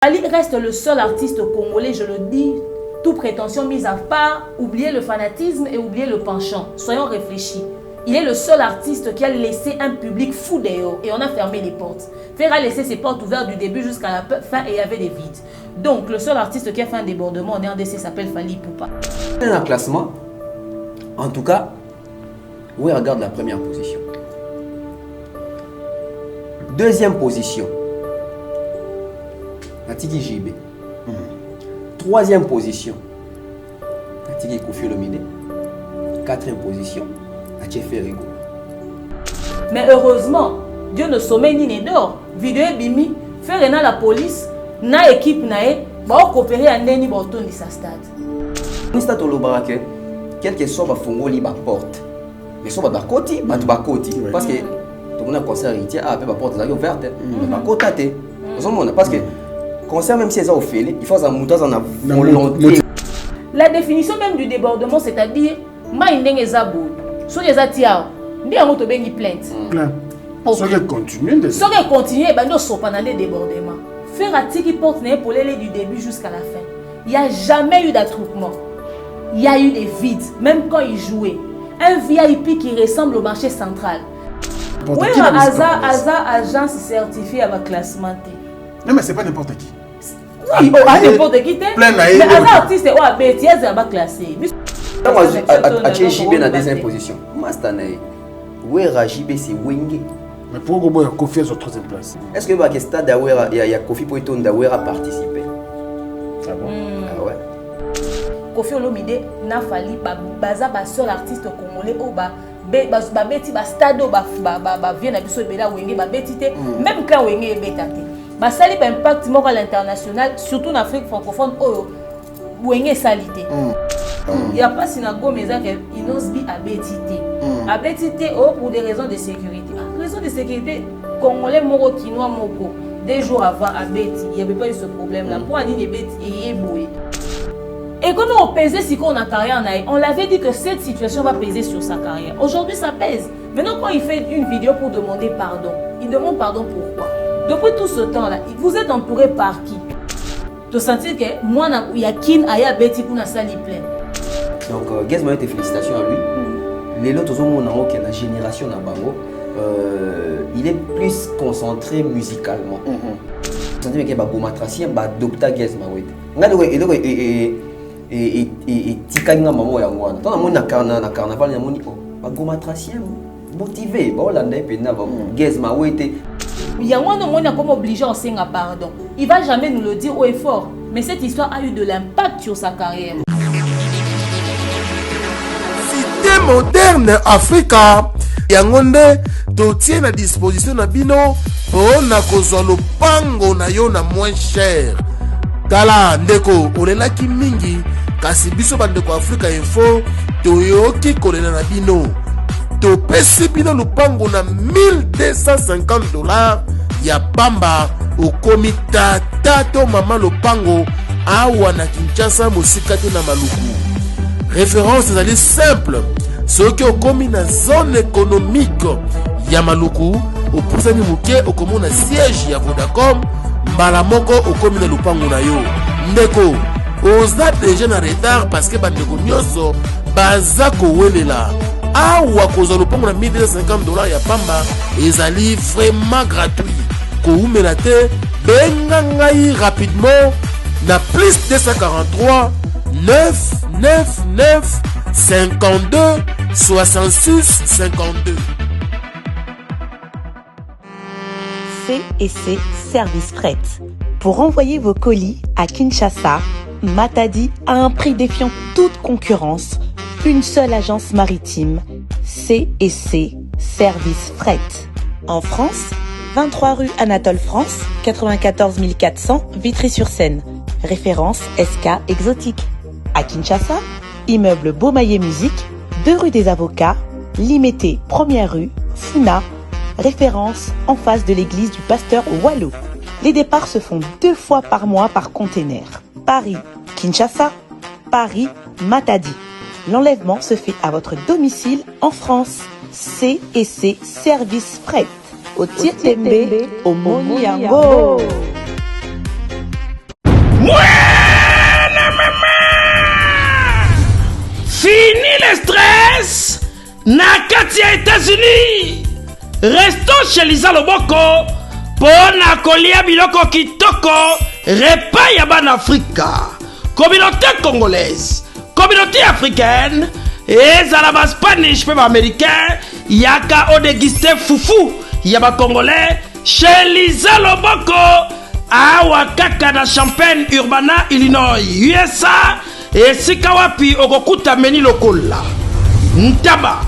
Ali reste le seul artiste congolais, je le dis, toute prétention mise à part, oubliez le fanatisme et oubliez le penchant. Soyons réfléchis. Il est le seul artiste qui a laissé un public fou dehors et on a fermé les portes. Fer a laissé ses portes ouvertes du début jusqu'à la fin et il y avait des vides. Donc le seul artiste qui a fait un débordement en RDC s'appelle Fally Ipupa. Dans un classement, en tout cas, oui, regarde la première position. Deuxième position, Atiki JB. Troisième position, Atiki Koffi Olomide. Quatrième position, Atiki Ferrigo. Mais heureusement, Dieu ne sommeille ni ne dort. Vidéo bimi, faire na la police, na équipe nae, ba coopérer à neni ba otondi sa stade. Nous stade olobarake, quel que soit ba fongoli ba porte. Mais soit ba koti, ba koti parce que tout le monde a concert ici a ba porte là ouverte, ba kotate. Parce que concert même si elles ont fait, il faut ça monter en volonté. La définition même du débordement, c'est-à-dire ma indenge ezabo. So les atiao, ndi a moto bengi plainte. Ça va continuer. Ça va continuer, ben nous sommes pendant les débordements. Faire un qui porte pour l'aller du début jusqu'à la fin. Il n'y a jamais eu d'attroupement. Il y a eu des vides, même quand il jouait. Un VIP qui ressemble au marché central. Oui, Aza agence certifiée avec classement. Non, mais c'est pas n'importe qui. Oui, n'importe qui. Mais Aza artiste est à Bétiès à classé. Atiki JB dans la deuxième position. Mastanae. Oui, JB c'est Wenge. Mais pourquoi il y a Koffi sur la troisième place? Est-ce que le stade il y a Koffi Poiton d'Awera participer? Ah bon? Ah ouais. Koffi Olomide n'a fallu baza ba seul artiste congolais au ba beti ba stade ba vient na biso bela Wenge ba betité même quand Wenge est bétaté. Ba sali ba impact moko à l'international surtout en Afrique francophone oh Wenge salité. Il n'y a pas synagogue mais il n'ose pas à bétité. À bétité pour des raisons de sécurité. Raison de sécurité, Congolais moro kinois moko 2 jours avant à Béti, il n'y avait pas eu ce problème là. Pour aller des Béti, il est boué. Et quand on pesait si on a carrière, on l'avait dit que cette situation va peser sur sa carrière. Aujourd'hui, ça pèse. Maintenant, quand il fait une vidéo pour demander pardon, il demande pardon pourquoi? Depuis tout ce temps là, vous êtes entouré par qui? De sentir que moi, il y a Kin Aya Béti pour la salle pleine. Donc, Gaz Mayotte, félicitations à lui. Les autres ont qui la génération na bango. Il est plus concentré musicalement. Vous sentez qu'il y a un matracien, il y a un docteur Gaz Mayotte. Et tikanga maman ya mwana. Tant na carnaval ya moni ba gomatracien motivé, ba Hollande pe na ba Gaz Mayotte. Il y a un homme comme obligé à sentir pardon. Il va jamais nous le dire haut et fort, mais cette histoire a eu de l'impact sur sa carrière. Cité moderne Africa. Yangonde to tient à disposition na bino pour na kozwa lopango na yo na moins cher. Tala ndeko olela ki mingi kasi biso bandeko Africa Info to yoki kolela na bino. To pesi bino lopango na $1250 ya pamba okomi tata to mama lopango awa na Kinshasa mosika te na Maluku. Référence ezali simple. Ceux qui ont commis dans la zone économique Yamaluku, au poussani muke, au commun na siège ya Vodacom, Balamoko, au commun na Lupango na yo. Ndeko, oza déjà en retard parce que bandeko nyoso, bazako welela. Awa koza Lupango na $1250 ya pamba, ezali vraiment gratuit. Ko umela te, benga ngai rapidement, na plus 243 999 52 66 52. C&C Service Fret. Pour envoyer vos colis à Kinshasa, Matadi a un prix défiant toute concurrence. Une seule agence maritime, C&C Service Fret. En France, 23 rue Anatole France, 94 400 Vitry-sur-Seine. Référence SK Exotique. À Kinshasa, immeuble Beaumaillé Musique, 2 rue des Avocats, Limité, 1er rue, Funa, référence en face de l'église du pasteur Wallo. Les départs se font 2 fois par mois par container. Paris, Kinshasa, Paris, Matadi. L'enlèvement se fait à votre domicile en France. C&C Service Fret. Au Tietembe, au Moniango. na kati ya États-Unis. Restons chez Lisa Loboko pona kolia biloko kitoko repas ya ban Afrika. Communauté congolaise, communauté africaine, ezala ba Spanish pe ba américain, yaka o déguster fufu ya ba congolais chez Lisa Loboko awa kaka na Champaign Urbana, Illinois, USA. Esika wapi okokuta meni lokola ntaba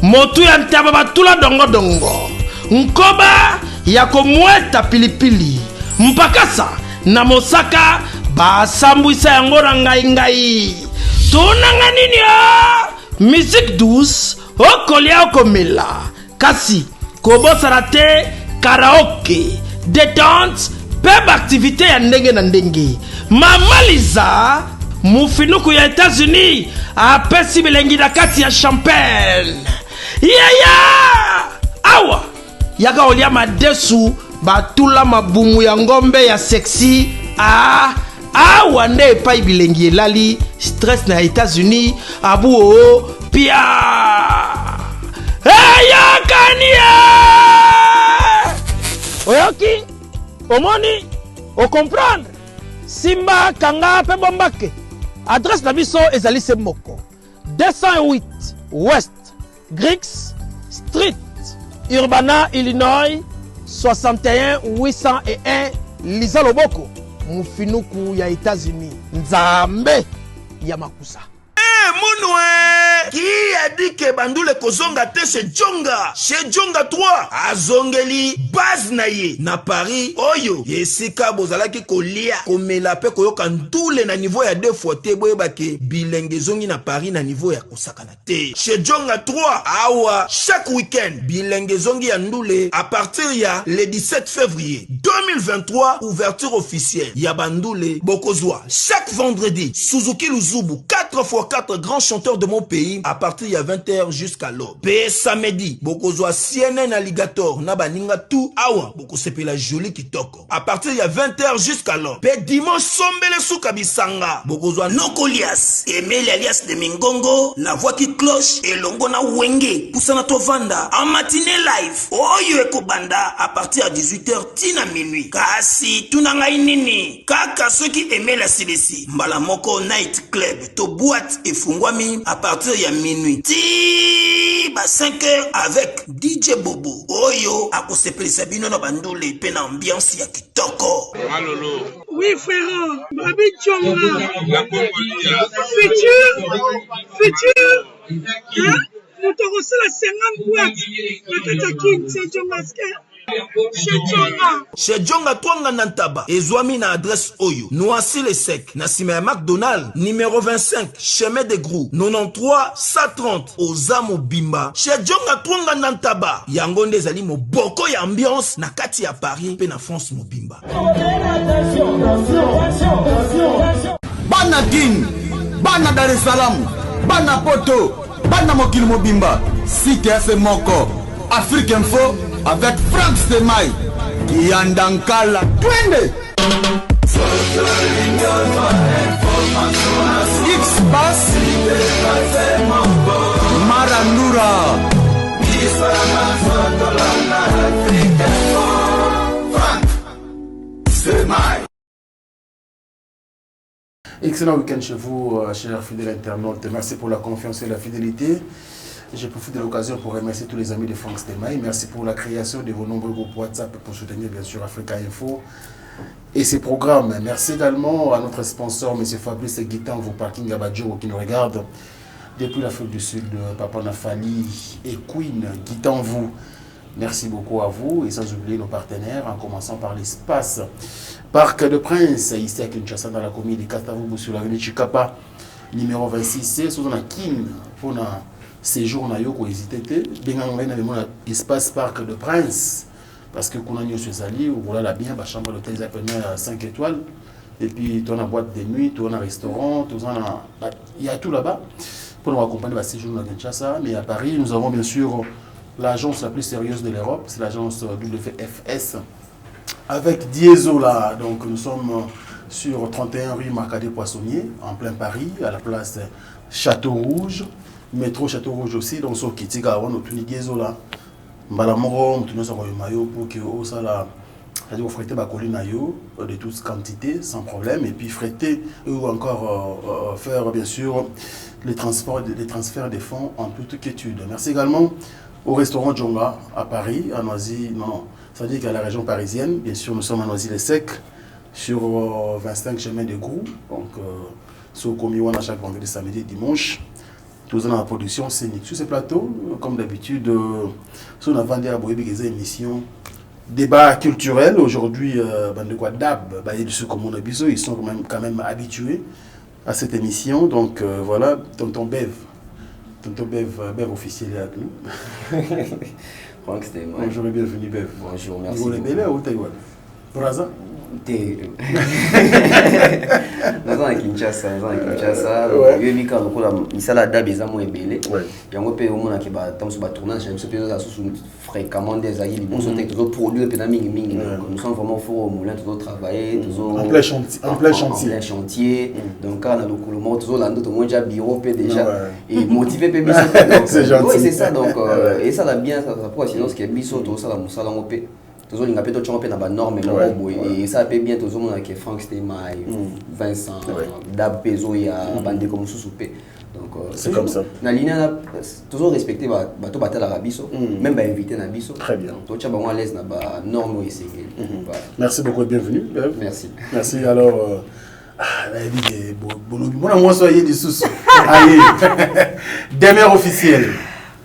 motu ya ntaba batula dongo dongo nkoba ya komweta pilipili mpakasa na mosaka basambwisa yango na ngai tunanga nini musique douce okolia okomela kasi kobosana te karaoke détente pe activité ya ndenge na ndenge. Mama Liza mufinuku ya États-Unis apesi bilengi na kati ya Champagne. Awa yaka olia madesu batula mabumu ya ngombe ya sexy. Awa nde epai bilengi elali stress na États-Unis abu o pia kania oyoki omoni o comprendre Simba Kanga pe bombake. Adresse na biso ezali se moko 208 West Griggs Street, Urbana, Illinois 61 801 Lisa Loboko, mufinuku ya États-Unis. Nzambe ya makusa. Mounoué qui a dit que Bandoule kozonga te chez Djonga 3 azongeli base naye na Paris oyo yesika bozalaki kolia komela pe koyoka ndule na niveau ya 2 fois te boyebake bilenge zongi na Paris na niveau ya kosakana te chez Djonga 3 awa chaque week-end bilenge zongi ya ndule à partir ya le 17 février 2023 ouverture officielle ya Bandoule bokozwa chaque vendredi Suzuki Luzubu 4x4 grands chanteurs de mon pays à partir de 20h jusqu'à l'aube. Pe samedi, bokozwa CNN Alligator na baninga tout awa boko sepela joli kitoko. À partir de 20h jusqu'à l'aube. Pe dimanche sombele suka bisanga bokozwa Nokolias, Emile alias de Mingongo, la voix qui cloche et longo na wenge poussana tovanda en matinée live. Oyo ekobanda à partir de 18h tina minuit. Kasi tunanga inini kaka ceux qui aimaient la CDC. Mbala moko night club to boîte et fungwami à partir ya minuit ti ba 5h avec DJ Bobo oyo akosepelisa bino na bandule pe na ambiance ya kitoko. Malolo. Oui frère, Babi Djonga. La Congolia. Futur. Hein? Nous te reçons la 50 boîtes. La Katakin, c'est Djonga. Chez Djonga Twanga Nantaba, ezwami na adresse Oyo, Noisy le Sec, na sima ya McDonald, numéro 25, chemin de Grou, 93 130, Ozamo Bimba. Chez Djonga Twanga Nantaba, yango nde ezali moboko ya ambiance na kati ya Paris pe na France mobimba. Bana King, Bana Dar es Salaam, Bana Poto, Bana Mokili Mobimba, Site Ase Moko, Afrique Info, avec Frank Stemai, Kiandankala, Twende! X-Bass, Marandura, Frank Stemai. Excellent week-end chez vous, chers fidèles internautes. Merci pour la confiance et la fidélité. Je profite de l'occasion pour remercier tous les amis de Frank Stemai. Merci pour la création de vos nombreux groupes WhatsApp pour soutenir bien sûr Africa Info et ses programmes. Merci également à notre sponsor, M. Fabrice Guitan, vos parking à Badjo qui nous regarde depuis l'Afrique du Sud, Papa Nafali et Queen Guitan vous. Merci beaucoup à vous et sans oublier nos partenaires, en commençant par l'espace Parc de Prince, ici à Kinshasa dans la commune de Katavubu sur l'avenue Chikapa, numéro 26C, sous la Kin pour un séjour na yoko hésité bien espace Parc de Prince parce que qu'on a eu sur Zali ou voilà la bien la chambre d'hôtel appelée 5 étoiles et puis tu as une boîte de nuit, tu as un restaurant, il y a tout là-bas pour nous accompagner à séjour à Kinshasa. Mais à Paris nous avons bien sûr l'agence la plus sérieuse de l'Europe, c'est l'agence WFS avec Dieso là. Donc nous sommes sur 31 rue Marcadet Poissonnier, en plein Paris, à la place Château Rouge, métro Château Rouge aussi, donc sur Kitika, on a tout les là. Mbalamoro, on a tout maillot pour que ça là, c'est-à-dire fréter la colline de toute quantité, sans problème, et puis fréter ou encore faire bien sûr les transferts des fonds en toute quiétude. Merci également au restaurant Djonga à Paris, à Noisy, non, ça veut dire qu'à la région parisienne, bien sûr nous sommes à Noisy-les-Secs, sur 25 chemins de Grou, donc sur Komiwana chaque vendredi, samedi, dimanche. Tous dans la production scénique. Sur ces plateaux, comme d'habitude, on a vendu à Boébi des émissions, débat culturel. Aujourd'hui, de quoi DAB, ils sont quand même habitués à cette émission. Donc voilà, tonton Bev officiel est avec nous. Franck, c'était moi. Bonjour et bienvenue Bev. Bonjour, merci. Vous voulez ou Taïwan? Braza? Naza na Kinshasa, yo bika lokola misala DAB eza mo ebele. Yango pe omona ke ba tamso ba tournage na biso za susu fréquemment des aïe liboso te toujours produire pe na mingi. Nous sommes vraiment fort au moulin, toujours travailler, toujours en plein chantier. Donc quand on a lokolo mo toujours lando to monja bureau pe déjà et motivé pe biso. C'est gentil. Oui, c'est ça donc et ça la bien ça pour sinon ce que biso to ça la musala ngo pe. Toujours les gars sont dans la norme et ça peut bien toujours mon avec Franck Stémaï, Vincent, Dab Pezo et Bandé comme Soussoupé. Donc c'est comme ça. Na ligne toujours respecter bateau battre la rabiso, même inviter na biso. Très bien. Donc tu as bon à l'aise na ba norme ici. Merci beaucoup et bienvenue. Merci. Merci alors la vie Bolobi. Moi soyez des sous. Allez. Demeure officielle.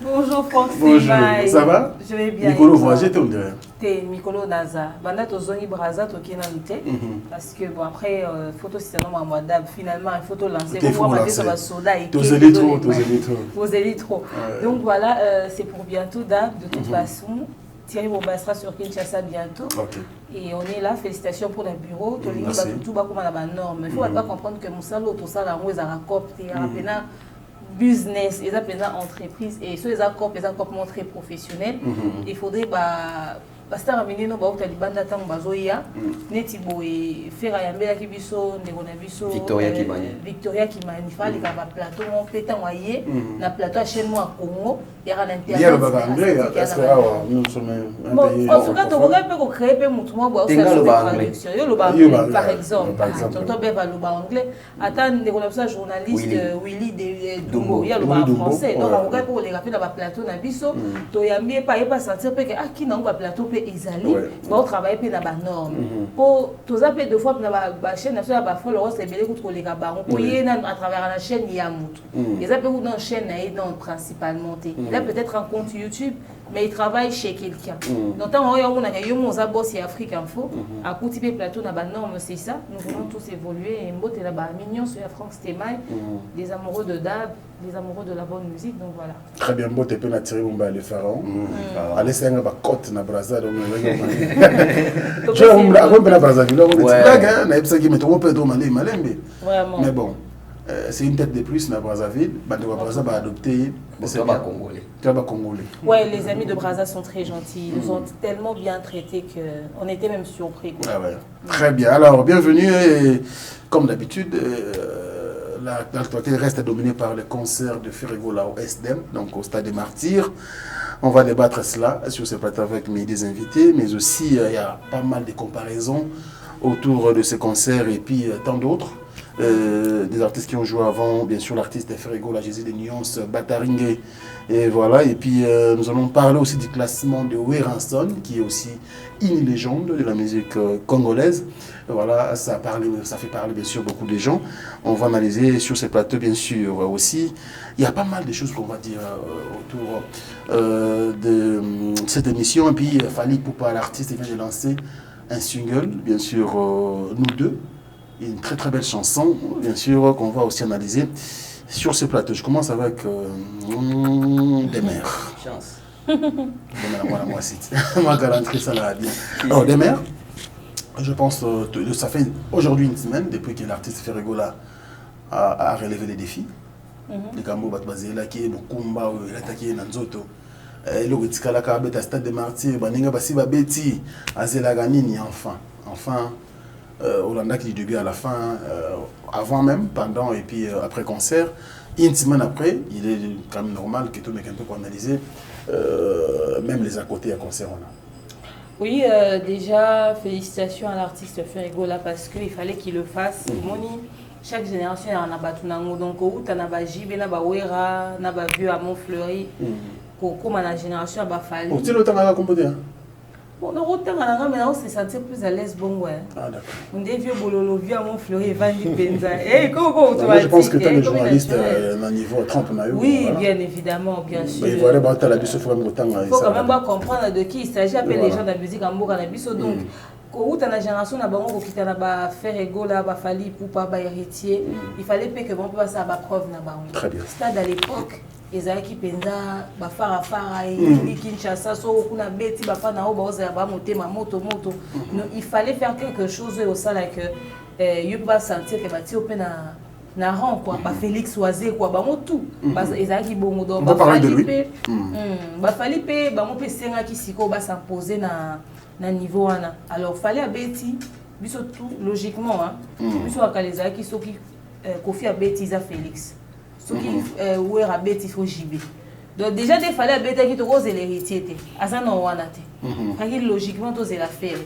Bonjour Franck Stémaï. Ça va? Je vais bien. Nicolo voyage ton derrière. T'es Nicolo Naza. Banda tozongi Braza toki na lutte parce que bon après photo c'est un mois DAB finalement une photo lancée pour moi ça va soda et tous les trop. Donc voilà c'est pour bientôt DAB de toute façon. Thierry Bombastra sur Kinshasa bientôt. Et on est là, félicitations pour le bureau. Tout va comme la norme. Il faut pas comprendre que mon salaud tout ça là on les a copté business, ils appellent ça entreprise et ceux les accords très professionnels. Il faudrait basta ramener nos baout talibanda tant bazoya neti boy faire yambela ki biso ndeko na biso Victoria Kimani fali ka ba plateau on fait tant waye na plateau chaîne moi Congo il y a l'internet est-ce que nous sommes un pays en tout cas on va peut créer peu mutu moi boy traduction yo lo anglais par exemple tonton beva lo anglais attend ndeko na biso journaliste Willy de Dumbo il y a le français donc on va pour les rappeler na ba plateau na biso to yambie pas sentir que qui na ba plateau ezali ba travailler pe na ba norme pour toza pe deux fois na ba chaîne nationale ba followers ebele ko koleka bango pour yena à travers la chaîne ya mutu ils appellent dans chaîne na principalement il a peut-être un compte YouTube mais il travaille chez quelqu'un donc tant on a yo mon boss et Afrique Info à côté pe plateau na ba norme c'est ça nous voulons tous évoluer et mbote la ba mignon sur Franck Stémaï les amoureux de DAB les amoureux de la bonne musique donc voilà très bien mbote pe na Thierry Bomba le pharaon allez c'est un ba côte na Brazza donc je on peut la Brazzaville on est na epsa ki meto peut to malembe mais bon c'est une tête de plus na Brazzaville bande wa Brazza ba adopter c'est pas congolais. Ouais, les amis de Brazza sont très gentils. Ils nous ont tellement bien traités qu'on était même surpris. Ah ouais. Très bien. Alors, bienvenue. Et, comme d'habitude, l'actualité reste dominée par le concert de Ferregola au SDM, donc au Stade des Martyrs. On va débattre cela sur ce plateau avec mes des invités, mais aussi il y a pas mal de comparaisons autour de ce concert et puis tant d'autres. Des artistes qui ont joué avant, bien sûr l'artiste Ferrego, la Jésus des Nuances, Bataringue, et voilà. Et puis nous allons parler aussi du classement de Weranson, qui est aussi une légende de la musique congolaise. Et voilà, ça fait parler bien sûr beaucoup de gens. On va analyser sur ces plateaux bien sûr aussi. Il y a pas mal de choses qu'on va dire autour de cette émission. Et puis Fally Ipupa, l'artiste, vient de lancer un single, bien sûr nous deux. Une très très belle chanson, bien sûr, qu'on va aussi analyser sur ce plateau. Je commence avec Demer. Chance. Voilà, moi aussi. Moi, galanterie, ça l'a bien. Alors, Demer, je pense que ça fait aujourd'hui une semaine depuis que l'artiste Ferregola a relevé les défis. Les Gambo Batbazé, là, qui est Mokumba, il a attaqué Nanzoto. Le Witzkala Kabet à Stade des Martyrs, Baninga Basiba Betty, Azela Ganini, enfin. Hollanda qui du début à la fin, avant même, pendant et puis après concert. Une semaine après, il est quand même normal que tout le monde un peu pour analyser même les à côté à concert. Oui, déjà, félicitations à l'artiste Ferrigo là parce qu'il fallait qu'il le fasse. Chaque génération a un abatunango. Donc, où tu as un Jibé, un Wera, un Vieux à Montfleury, comme la génération a fallu. Tu le temps à composer. Bon, on maintenant se sentir plus à l'aise. Bon, ouais. Ah, d'accord. On est vieux bololo, vieux à Montfleury, Vandy Benza. Et comment tu vas je pense que tu es un journaliste à un niveau 30. Oui, bien évidemment, bien sûr. Il faut aller voir la biso, il faut quand même comprendre de qui il s'agit. Appeler les gens de la musique en Bourg, donc. Quand tu as une génération qui a fait Régola, Fali, Poupa, héritier, il fallait que on puisse avoir preuve. Très bien. C'est à l'époque, Ezaki Penza, Bafara Fara, Kinshasa, Sokuna Beti, Bafana, Moto. Il fallait faire quelque chose au sein que il pas sentir que Bati Open na rang quoi, Félix Oisé quoi, tout. Ezaki Bongo donc Bafali pe, mon Senga qui siko s'imposer na niveau wana. Alors fallait abeti biso tout logiquement biso akaleza ki soki Kofi abeti za Félix soki ouer abeti faut JB. Donc déjà des fallait abeti ki to cause l'héritier té azana wana té kaki logiquement to la faire.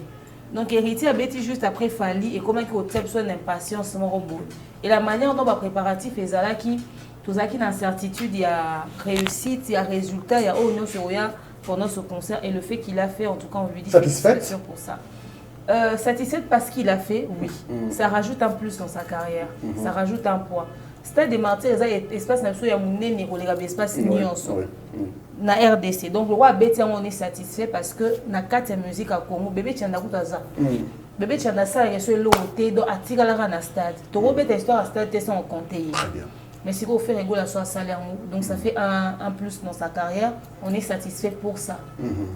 Donc héritier abeti juste après Fali et comment que otep son impatience mon robot et la manière dont ba préparatif ezala ki tozaki na certitude il y a réussite, il y a résultat, il y a oignon sur rien pendant ce concert et le fait qu'il a fait, en tout cas on lui dit félicitations pour ça. Satisfaite parce qu'il a fait, oui. Ça rajoute un plus dans sa carrière, ça rajoute un poids. Stade des Martyrs, il y a espace il y a un espace na RDC. Donc le roi Béti on est satisfait parce que na 4 musique à Congo, bébé tianda kutaza. Bébé tianda ça il y a ce loté donc atika la na stade. To robeta histoire à stade sont compté. Très bien. Mais si vous faites réguler son salaire, donc ça fait un plus dans sa carrière, on est satisfait pour ça.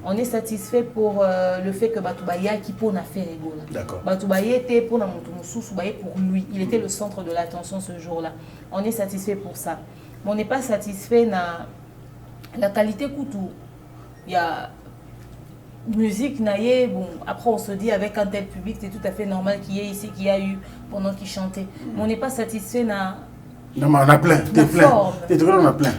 On est satisfait pour le fait que Batoubaya qui pour faire réguler. D'accord. Batoubaya était pour pour lui. Il était le centre de l'attention ce jour-là. On est satisfait pour ça. Mais on n'est pas satisfait de la qualité couteau. Il y a musique naïe, bon, après on se dit avec un tel public, c'est tout à fait normal qu'il y ait ici, qu'il y a eu pendant qu'il chantait. Mais on n'est pas satisfait non, mais on a plein, t'es plein. T'es toujours, on a plein.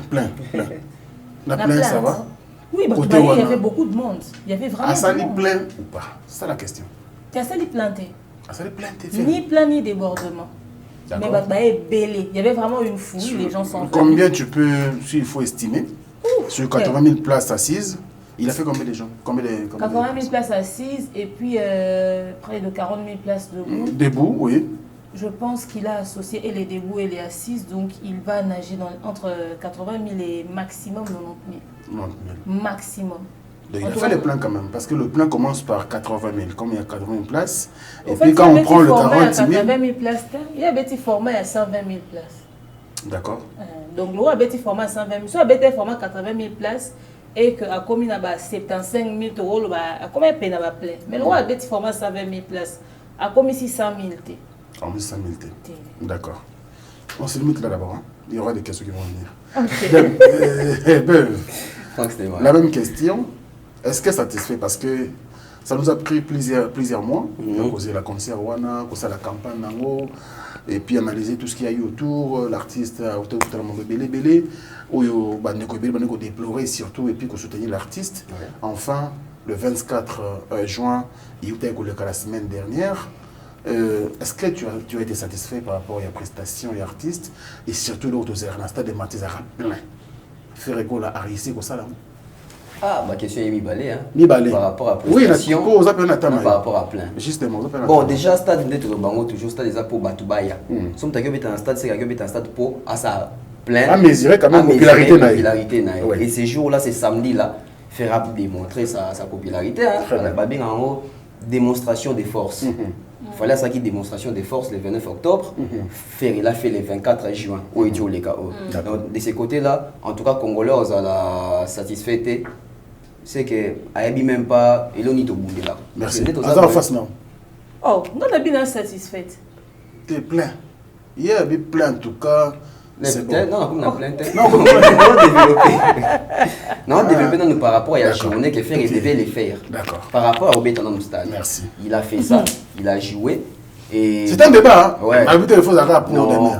On a plein, ça va? Oui, parce qu'il y avait beaucoup de monde. Il y avait vraiment. Assali plein ou pas? C'est ça la question. Tu as Assali planté. Assali plein, t'es fait. Ni plein ni débordement. Mais Batbaye belé. Il y avait vraiment une foule, les gens sont. Combien tu peux, s'il faut estimer, sur 80 000 places assises, il a fait combien de gens? 80 000 places assises et puis près de 40 000 places debout. Debout, oui. Je pense qu'il a associé et les debout et les assises, donc il va nager entre 80 000 et maximum 90 000. Maximum. Donc il a fait les plans quand même, parce que le plan commence par 80 000, comme il y a 80 000 places. Et puis quand on prend le 40 000... 80 000 places, il y a été formé à 120 000 places. D'accord. Donc le roi a été formé à 120 000, soit il a été formé à 80 000 places, et qu'à combien il y a 75 000 euros, à combien il y a plein. Mais le roi a été formé à 120 000 places, à combien 600 000 t. En 800 000 t. D'accord. On se limite là d'abord. Hein. Il y aura des questions qui vont venir. Okay. La même question. Est-ce que satisfait? Parce que ça nous a pris plusieurs mois. On a causé la concert Wana, causé la campagne Nango, et puis analyser tout ce qu'il y a eu autour, l'artiste, autour de Bélé, où il faut déplorer surtout, et puis soutenir l'artiste. Ouais. Enfin, le 24 juin, il y a eu la semaine dernière. Est-ce que tu as été satisfait par rapport à la prestation et l'artiste et surtout l'autre stade de Matizara plein Ferrego l'a arrêté comme ça là. Ah, ma question est mi-balée, hein. Mi-balée. Par rapport à prestation. Oui, par rapport à plein. Justement, bon, déjà, stade de Bango, toujours stade des pour Batubaya. Somme ta gueule un stade, c'est un stade pour à sa plein. Ah, mais il quand même popularité. Et ces jours-là, ces samedis-là, Ferra démontrer sa popularité. Hein. Bien en haut, démonstration des forces. Il fallait ça qui démonstration des forces le 29 octobre. Il a fait le 24 juin. Où est le KO. Donc, de ce côté-là, en tout cas, Congolais, on a la satisfaite. C'est que Aïbi même pas, il est au bout de là. Merci. En face, non. Oh, on a bien satisfaite. T'es plein. Il y a plein en tout cas. C'est bon. Non, on a plein. Non, développer par rapport à la journée que il devait les faire. D'accord. Par rapport au béton dans le stade. Merci. Il a fait ça, il a joué. C'est un débat. Ouais. Il faut avoir pour non.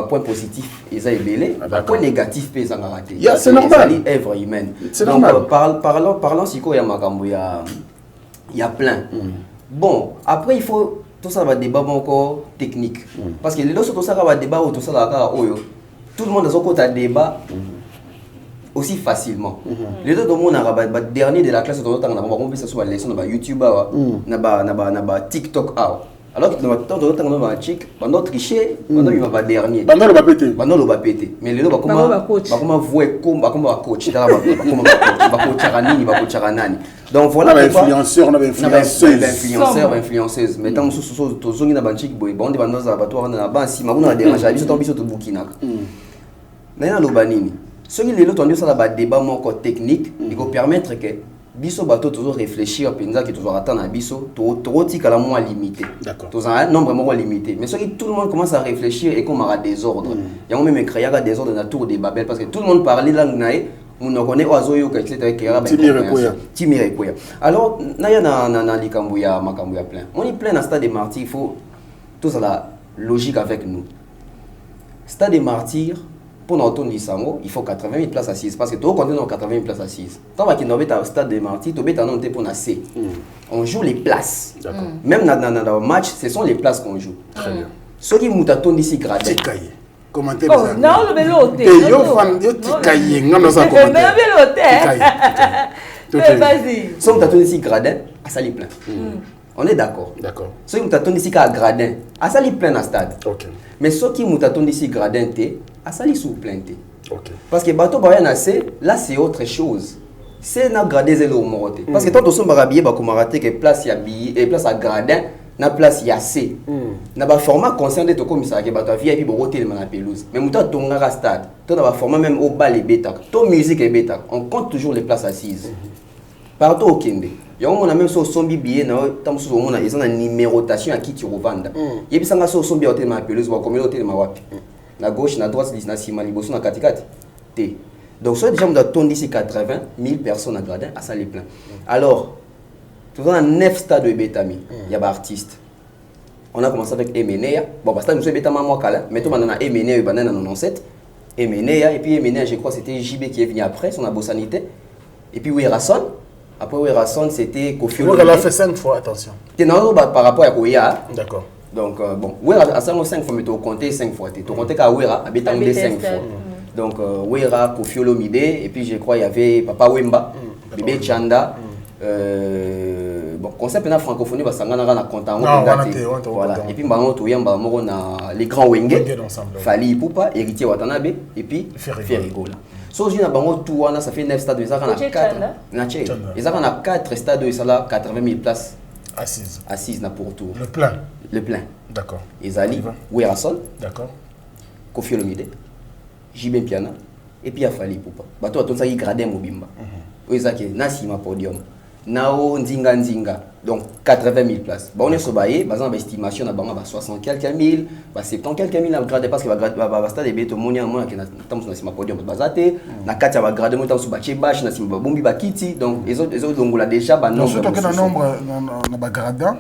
Point positif, ils ont ébélé. Point négatif, ils ont raté. C'est normal. C'est œuvre humaine. C'est donc, normal. parlant si il y a plein. Bon, après, il faut tout ça va débat encore technique. Parce que les autres, tout ça va débat ou tout ça va tout le monde a son côté débat aussi facilement. Les autres, on a dernier de la classe, on a ça sur la leçon de YouTube, TikTok. Alors que dans le chic, pendant tricher, pendant il va dernier. Pendant le va péter. Pendant le va péter. Mais les autres, comment voir comme coach, donc voilà. On a influenceur, on a influenceuse. Mais tant que nous sommes dans le chic, on est dans le laboratoire, on a basi, on a dérangé, on a mis sur le bouquin. Maintenant, le banini. Ce qui est là, on a un débat technique, il va permettre que biso bateau toujours réfléchir penza que toujours attendre biso trop tika la moins limité. D'accord. Toujours un nombre moins limité. Mais ce qui tout le monde commence à réfléchir et qu'on aura désordre. Il y a même créé un désordre dans la tour de Babel parce que tout le monde parlait langue naïe, on connaît oiseau que etc. Timirekoya. Alors naya na likambuya makambuya plein. On est plein dans stade des martyrs, il faut tout ça la logique avec nous. Stade des martyrs pour nous entendre il faut 80 000 places assises parce que tout compte dans 80 000 places assises. Tant que nous avons au stade des martyrs, tu as noté pour C. On joue les places. Même dans le match, ce sont les places qu'on joue. Très bien. Ceux qui nous attendent ici gradés. Commenter non, le véloté. Vas-y. Ceux qui nous attendent ici gradés, ça les plein. On est d'accord. D'accord. Ceux qui nous attendent ici à gradin, ça les plein dans le stade. OK. Mais ceux qui nous attendent ici gradin, ça les sous plein. OK. Parce que bateau bayan assez, là c'est autre chose. C'est na gradé zélo moroté. Parce que tant que son barabillé ba komarate que place ya billet et place à gradin, na place ya C. Na ba format concerné to comme ça que bateau VIP bo roté na pelouse. Mais muta tongara stade. To na ba format même au bal et bêta. To musique et bêta. On compte toujours les places assises. Partout au Kende. Il y a même sur son billet, ils ont une numérotation à qui tu revends. Il y a un son billet hôtel ma pelouse, comme l'hôtel ma wapi. La gauche, la droite, la cima, les bossons, la katikati. Donc, soit déjà, on a tourné d'ici 80 000 personnes à gradin, à ça les plein. Alors, tout dans 9 stades de Betami, il y a des artistes. On a commencé avec Emenea. Bon, parce que nous sommes Betami, mais tout le monde a Emenea, il y a 97. Emenea, et puis Emenea, je crois que c'était JB qui est venu après, son abossanité. Et puis Werason. Après Werason, c'était Kofi Olomide. On l'a fait 5 fois, attention. Non, par rapport à Koya. D'accord. Donc, bon, Wera, à 5 fois, mais tu as compté 5 fois. Tu as compté qu'à Wera, à Betangé 5 fois. Donc, Wera, Kofi Olomide, et puis je crois qu'il y avait Papa Wemba, Bébé Chanda. Bon, concept de la francophonie, parce qu'on a content. Voilà. Et puis, on a les grands Wenge, Fali Poupa, Héritier Watanabe, et puis Ferrigola. So, ça fait 9 stades, ils ont 4. Ils ont 4 stades, ils ont 80 000 places assises pour tour. Le plein. D'accord. Ils ont Werason. D'accord. Kofi Olomide, Jibin Piana, et puis Fali Poupa. Bato a tout gradé Mobimba. Ils ont Nassima Podium. Nao Nzinga. Donc 80 000 places. On est sur Baye, par exemple, l'estimation à 60 quelques mille, 70 quelques mille à grader parce qu'il va grader stade de Beto Monia, moi qui est sur podium de Bazate, na Katia va grader mon temps sur Bachebash, na Simba Bombi Bakiti, donc les autres donc on a déjà non. Surtout que dans nombre na gradin,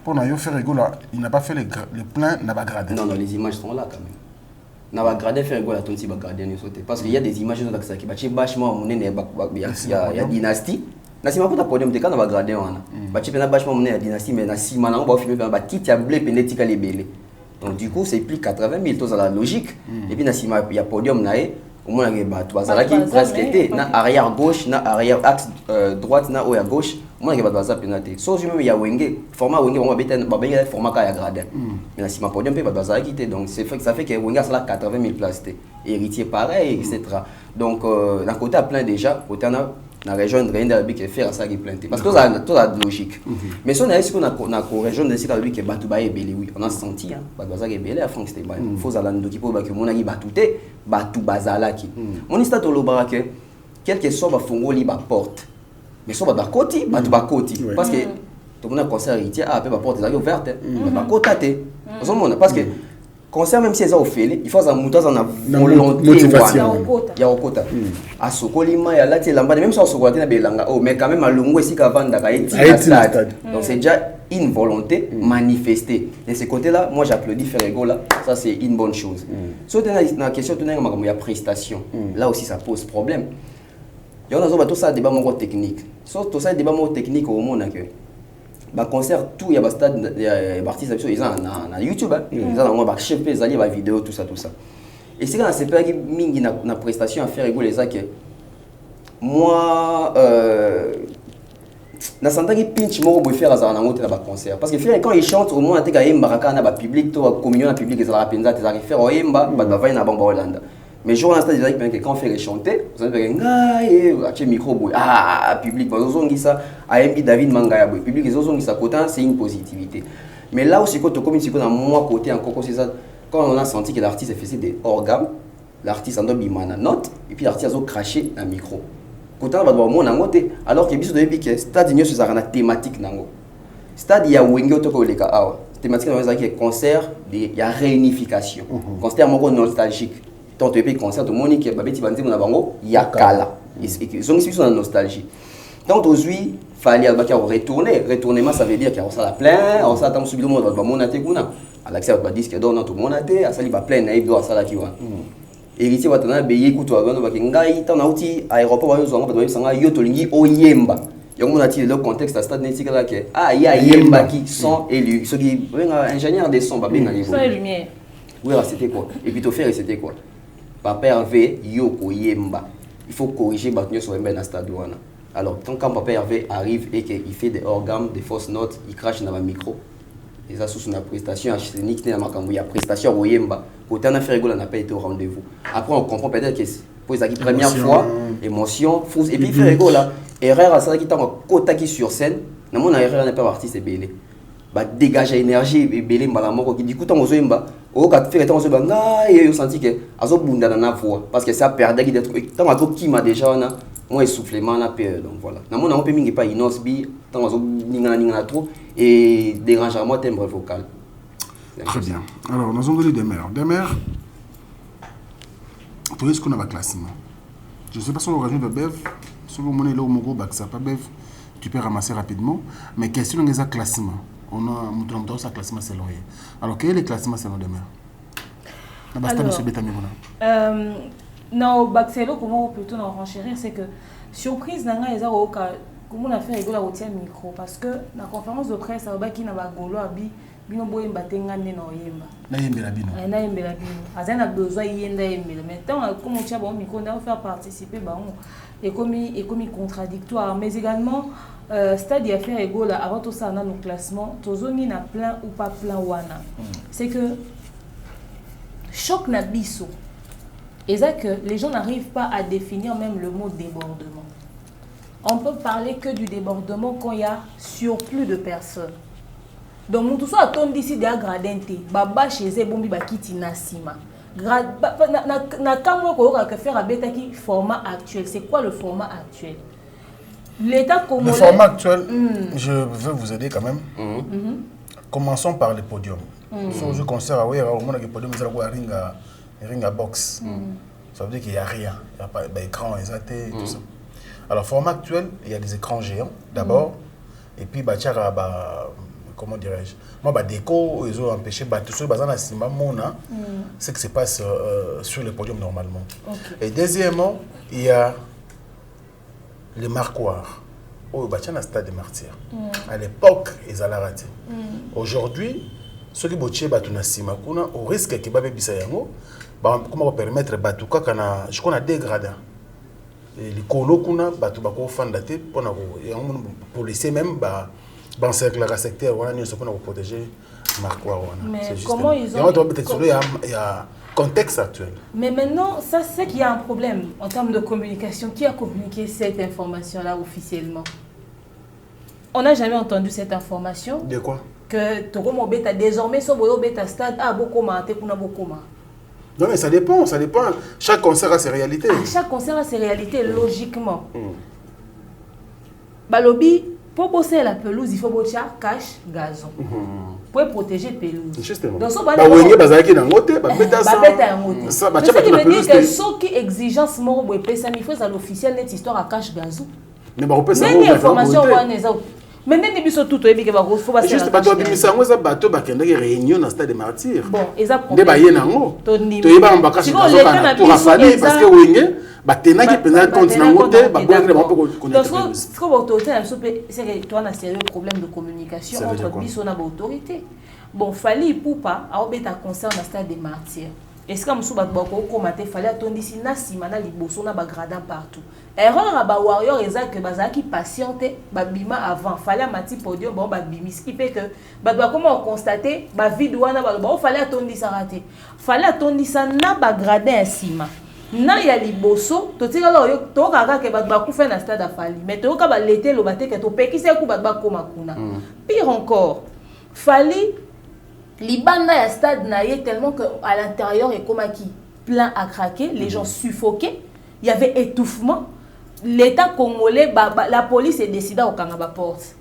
pour na yo faire rigola, il n'a pas fait les pleins na gradin. Non, les images sont là quand même. Na va grader faire rigola ton si va grader ni sauter parce qu'il y a des images dans ça qui Bachebash moi on est il y a dynastie. Nasima pour ta podium te kana va grader wana ba chipena bachement mené à dynastie mais nasima na ba filmer ba titi ya blé penetika lebele donc du coup c'est plus 80 000 tous à la logique et puis nasima il y a podium naé au moins il ba bazala qui presque était na arrière gauche na arrière axe droite na ou à gauche au moins il ba baza penalty so je même il y a wenge format wenge on va beten ba benga format ka ya grader mais nasima podium pe ba bazala qui était donc c'est fait que ça fait que wenge ça 80 000 places héritier pareil etc donc d'un côté à plein déjà côté na la région de Rennes qui fait ça qui planté parce que tout a logique mais si on a ce qu'on a région de Sika qui Batouba et Belé oui on a senti hein Batouba et Belé à France c'était pas faut aller dans qui pour que mon ami Batouté Batouba qui mon histoire au Lobarake quel que soit ba fongo li ba porte mais soit ba côté Batouba côté parce que tout le monde a concert héritier a ba porte est ouverte ba côté parce que concert même si ils ont fait il faut ça monter en volonté motivation ya okota a sokolima ya lati lamba même si on sokolate na belanga oh mais quand même alongo ici qu'avant da kaiti stade donc c'est déjà une volonté manifestée. De ce côté-là, moi j'applaudis Ferrego là, ça c'est une bonne chose. Sauf dans la question de la prestation, là aussi ça pose problème. Il y a tout ça débat technique. Sauf tout ça débat technique au monde que bah concert tout il y a stade artistes ils ont na YouTube ils ont ba chef ils ont ba vidéo tout ça. Et c'est quand c'est pas qui mingi na prestation à Ferrego les ça que moi na santa qui pinch moko boy faire azana ngote na ba concert parce que quand il chante au moins ate ka yemba ka na ba public to communion na public ezala penza te za faire oyemba ba va na bamba Hollande mais jour l'instant déjà que quand on fait chanter vous savez que ngai ache micro boy public bazongi ça ayembi David Mangaya boy public ezozongi ça côté c'est une positivité mais là aussi quand on comme si on a moi côté encore c'est ça quand on a senti que l'artiste faisait des hors gamme l'artiste en doit bimana note et puis l'artiste a craché un micro. Pourtant, on va voir mon côté. Alors que biso de que stade n'y a pas thématique nango. Stade il y a wenge otoko leka awa. Thématique dans les concert, il y a réunification. Concert moko nostalgique. Tant que puis concert de Monique babeti banze mona bango ya kala. Ils sont ici sur la nostalgie. Donc aujourd'hui, fallait retournement ça veut dire qu'il y a ça la plein, on s'attend subito monde va monter kuna. À l'accès va disque donne tout monter, à ça il va plein na ido ça la qui va. Héritier watana beye kutu abano bakingai tana uti aéroport wa yozanga ba sanga yo tolingi oyemba yango na ti le contexte à stade netika là que ya yemba qui sont élus ceux qui ingénieur des sons ba benga niveau son lumière oui c'était quoi et puis to faire c'était quoi papa Hervé yo ko yemba il faut corriger ba nyo so yemba na stade wana alors quand papa Hervé arrive et qu'il fait des organes des fausses notes il crache dans le micro et ça sous une prestation scénique na makambo ya prestation oyemba côté na Ferrego n'a pas été au rendez-vous après on comprend peut-être que pour ça qui première fois émotion fou et puis Ferrego là erreur à ça qui tant côté qui sur scène na mon erreur n'est pas artiste belé ba dégager énergie belé mbala moko qui du coup tant ozoyemba o ka faire tant ozoyemba na et yo senti que azo bunda na voix parce que ça perdait qui d'être tant azo qui m'a déjà na moi essoufflement na peur donc voilà na mon on peut mingi pas inosbi tant azo ninga trop et dérangement timbre vocal. Très bien. Alors, nous avons dit des mères. Des mères, tu vois ce qu'on a un classement. Je ne sais pas si on a de Bev, si on a un Bev, tu peux ramasser rapidement. Mais question de classement. On a un classement selon eux. Alors, quel est le classement selon des mères? Alors, non, Baxelo, comment on peut tout en renchérir, c'est que surprise, comment on a fait rigoler au micro parce que la conférence de presse a qui n'a pas golo abi bino boye mbatenga ne no yemba na yembela bino azana besoin yenda yembela mais tant comme on tient bon micro on doit faire participer ba on et comme contradictoire mais également stade a fait rigoler avant tout ça dans nos classements tozoni na plein ou pas plein wana c'est que choc na biso et ça que les gens n'arrivent pas à définir même le mot débordement. On peut parler que du débordement quand il y a surplus de personnes. Donc, tout ça attend d'ici des gradente. Baba chez eux, bombi bakiti nasima. Na kamwe ko ka faire à beta qui format actuel. C'est quoi le format actuel? L'état congolais. Le format actuel, je veux vous aider quand même. Commençons par le podium. Si je considère au moment que le podium est ringa box. Ça veut dire qu'il n'y a rien. Il n'y a pas d'écran, tout ça. Alors, format actuel, il y a des écrans géants d'abord, et puis comment dirais-je, moi déco ils ont empêché tout ça bazana simba mona c'est que se passe sur le podium normalement. Et deuxièmement, il y a les marquoirs au bachana stade des martyrs. À l'époque, ils allaient rater. Aujourd'hui, ceux qui botier batuna simba kuna au risque que babe bisayango comment permettre batuka kana je connais des gradins. Les colons batu bako fandate pour policier même dans le secteur on a pour protéger marquoir mais comment ils ont il y a contexte actuel mais maintenant ça c'est qu'il y a un problème en termes de communication. Qui a communiqué cette information là officiellement? On n'a jamais entendu cette information de quoi que Togo Beta désormais so boyo beta stade a beaucoup maté kuna beaucoup. Non mais ça dépend. Chaque concert a ses réalités. Chaque concert a ses réalités, logiquement. Balobi, pour bosser la pelouse, il faut bosser cache gazon. Pour protéger la pelouse. Justement. Donc, ça va être ce qui veut dire que ceux qui exigence mort, ça l'officiel, cette histoire à cache gazon. Mais il information Maintenant, il y a tout le monde qui va juste bateau bimisa ngo za bateau bakenda ki réunion na stade des martyrs. Bon, exactement. Nde baye nango. To yeba mbaka sur la pour afali parce que wenge batena ki penza compte nango te ba bonne ba ko connaître. Donc ce que l'autorité c'est que toi na sérieux problème de communication entre biso na autorité. Bon, fallait pour pas a obeta concert na stade des martyrs. Est-ce que musu bato bako komate fallait atondisi na sima na liboso na ba gradin partout. Erreur à ba warrior exact que bazaki patienter ba bima avant fallait mati podium bon ba bimi ce qui fait que ba doit comment constater ba vide wana ba fallait atondisa raté fallait atondisa na ba gradin sima na ya liboso to tika lo to kaka ke ba ku faire na stade afali mais to ka ba l'été lo baté que to pekise ku ba koma kuna pire encore fallait libanda ya stade na ye tellement que à l'intérieur et comme qui plein à craquer, les gens suffoqués, il y avait étouffement. L'État congolais, la police est décidée au Kangaba porte.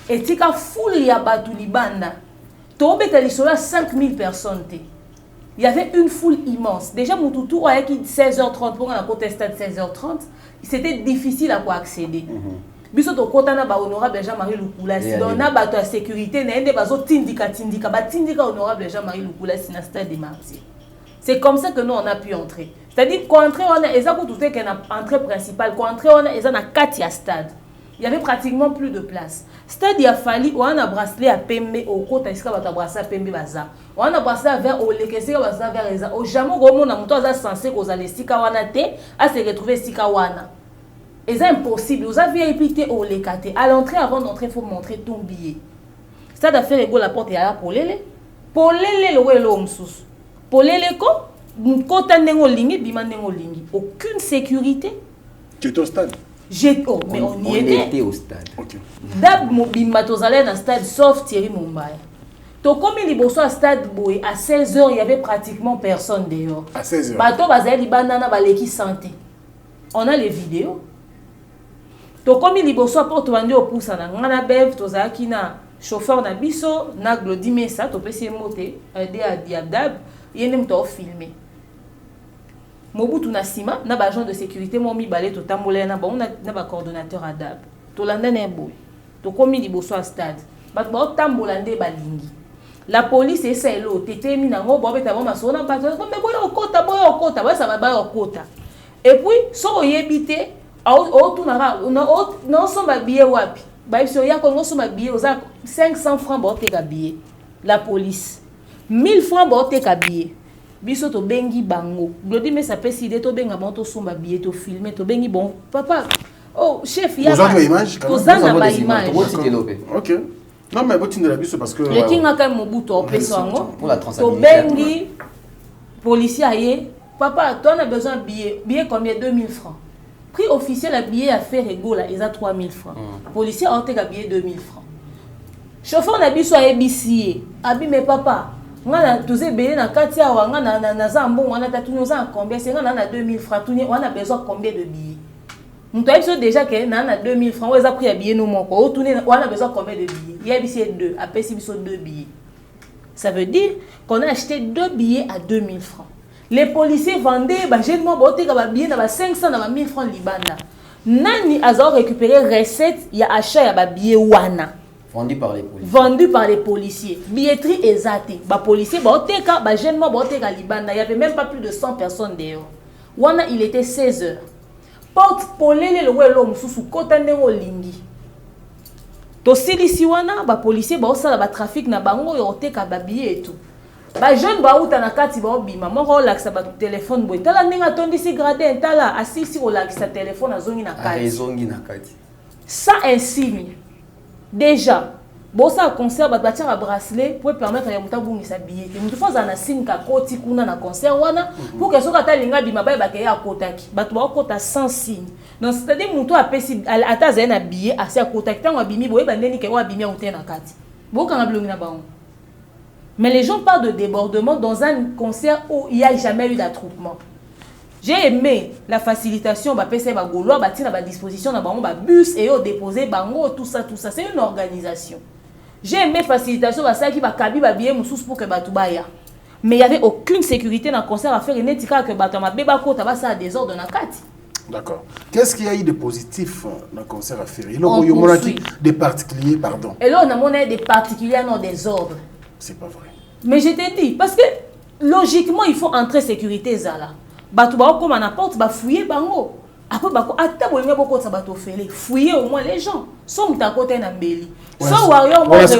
Et tika foule ya batu libanda. Tombé tali sola 5000 personnes. Il y avait une foule immense. Déjà Moutoutou avec 16h30 pour un côté stade 16h30, c'était difficile à quoi accéder. Biso to kota na ba honorable Jean-Marie Lukula si don na ba to sécurité na ende bazo tindika honorable Jean-Marie Lukula si na stade des martyrs. C'est comme ça que nous on a pu entrer. C'est-à-dire qu'entrer on a eza ko tout est qu'une entrée principale, qu'entrer on a eza na 4 stade. Il y avait pratiquement plus de place. Stade il a fallu on a bracelet à Pembe au côté iska ba ta bracelet à Pembe baza. On a bracelet vers Olekeseka baza vers eza. Au jamais gomo na muto aza censé ko za lesika wana te à se retrouver sika wana. Et c'est impossible. Vous avez évité au lécaté. À l'entrée, avant d'entrer, il faut montrer ton billet. C'est à faire égaux la porte et à la polele. Polele le welo msous. Polele ko, kota nengo lingi, bima nengo lingi. Aucune sécurité. Tu es au stade? Oh, mais on y était au stade. Ok. D'ab bima tozalé dans le stade, sauf Thierry Mumbai. Donc, comme il y a un stade boy, à 16h, il y avait pratiquement personne dehors. À 16h. Bato bazali banana baleki santé. On a les vidéos. To komi liboso porte wandi opusa na ngana bev tozaki na chauffeur na biso na Glody Mesa to pesi moté de a diabdab yene mto filmer Mobutu na sima na ba agent de sécurité mo mi balé to tambola na ba na ba coordonnateur adab to landa na boy to komi liboso a stade ba tambola nde balingi la police essaie lo tété mi na ngo bo beta bo masona ba to me boy okota ba ça va ba okota et puis so yebité non somba billet wapi ba iso ya kongo somba billet oza 500 francs ba teka billet la police 1000 francs ba teka billet biso to bengi bango Glody Mesa pesi de to benga ba to somba billet to filmer to bengi bon papa oh chef ya ba image ba image OK non mais botin de la biso parce que le kinga ka Mobutu o peso ngo pour la to bengi policier aye papa toi on a besoin de billet combien 2000 francs. Prix officiel à billet à faire égaux là, ils ont 3000 francs. Policier a été à billet 2000 francs. Chauffeur n'a pas soit ébissé. Abi mais papa, on a tous les billets dans 4 heures, on a zambon, on a tout nous en combien, c'est on a 2000 francs, on a besoin combien de billets. Nous avons déjà que on a 2000 francs, on a pris à billet nous mon on a besoin combien de billets. Il y a billets 2, après si ils 2 billets. Ça veut dire qu'on a acheté 2 billets à 2000 francs. Les policiers vendaient, généralement, billet na 500 na 1000 francs libanda. Nani a récupéré recette, il y a achat ya billet wana. Vendu par les policiers. Vendu par les policiers. Billetterie exacte. Ba policier généralement libanda, il y avait même pas plus de 100 personnes dehors. Wana il était 16h. Porte polele le welo mususu kota ndengo lingi. To silisi wana ba policier ba osala ba trafic na bango yo teka ba billet et tout. Ba jeune ba uta na kati ba obima moko lakisa ba téléphone boy tala ndinga tondisi gradin tala asisi o lakisa téléphone azongi na kati azongi na kati ça insigne déjà bosa concert ba batia ba bracelet pour permettre ya muta bungisa billet mutu faza na signe ka koti kuna na concert wana pour que soka talinga bima ba ke ya kotaki batu ba kota sans signe donc c'est-à-dire mutu apesi ataza na billet asi akotaki tango bimi boye bandeni ke wa bimi uta na kati boka ngabulungi na bango. Mais les gens parlent de débordement dans un concert où il n'y a jamais eu d'attroupement. J'ai aimé la facilitation, bah PC bah gaulois, bah tient à disposition dans bah bus et au déposer bango tout ça. C'est une organisation. J'ai aimé la facilitation, bah ça qui va cabi bah billet moussous pour que bah tout baya. Mais il y avait aucune sécurité dans le concert à faire une étiquette que bah ta ma béba kota bah ça a des ordres dans la carte. D'accord. Qu'est-ce qu'il y a eu de positif dans le concert à Ferry? On poursuit. Des particuliers, pardon. Et là, on a des particuliers dans des ordres. C'est pas vrai. Mais je t'ai dit, parce que logiquement, il faut entrer sécurité. Bato ba comme on apporte, ba fouiller bango. Après, fouiller au moins les gens. Sont à côté d'un béli. Soit warrior, moi, c'est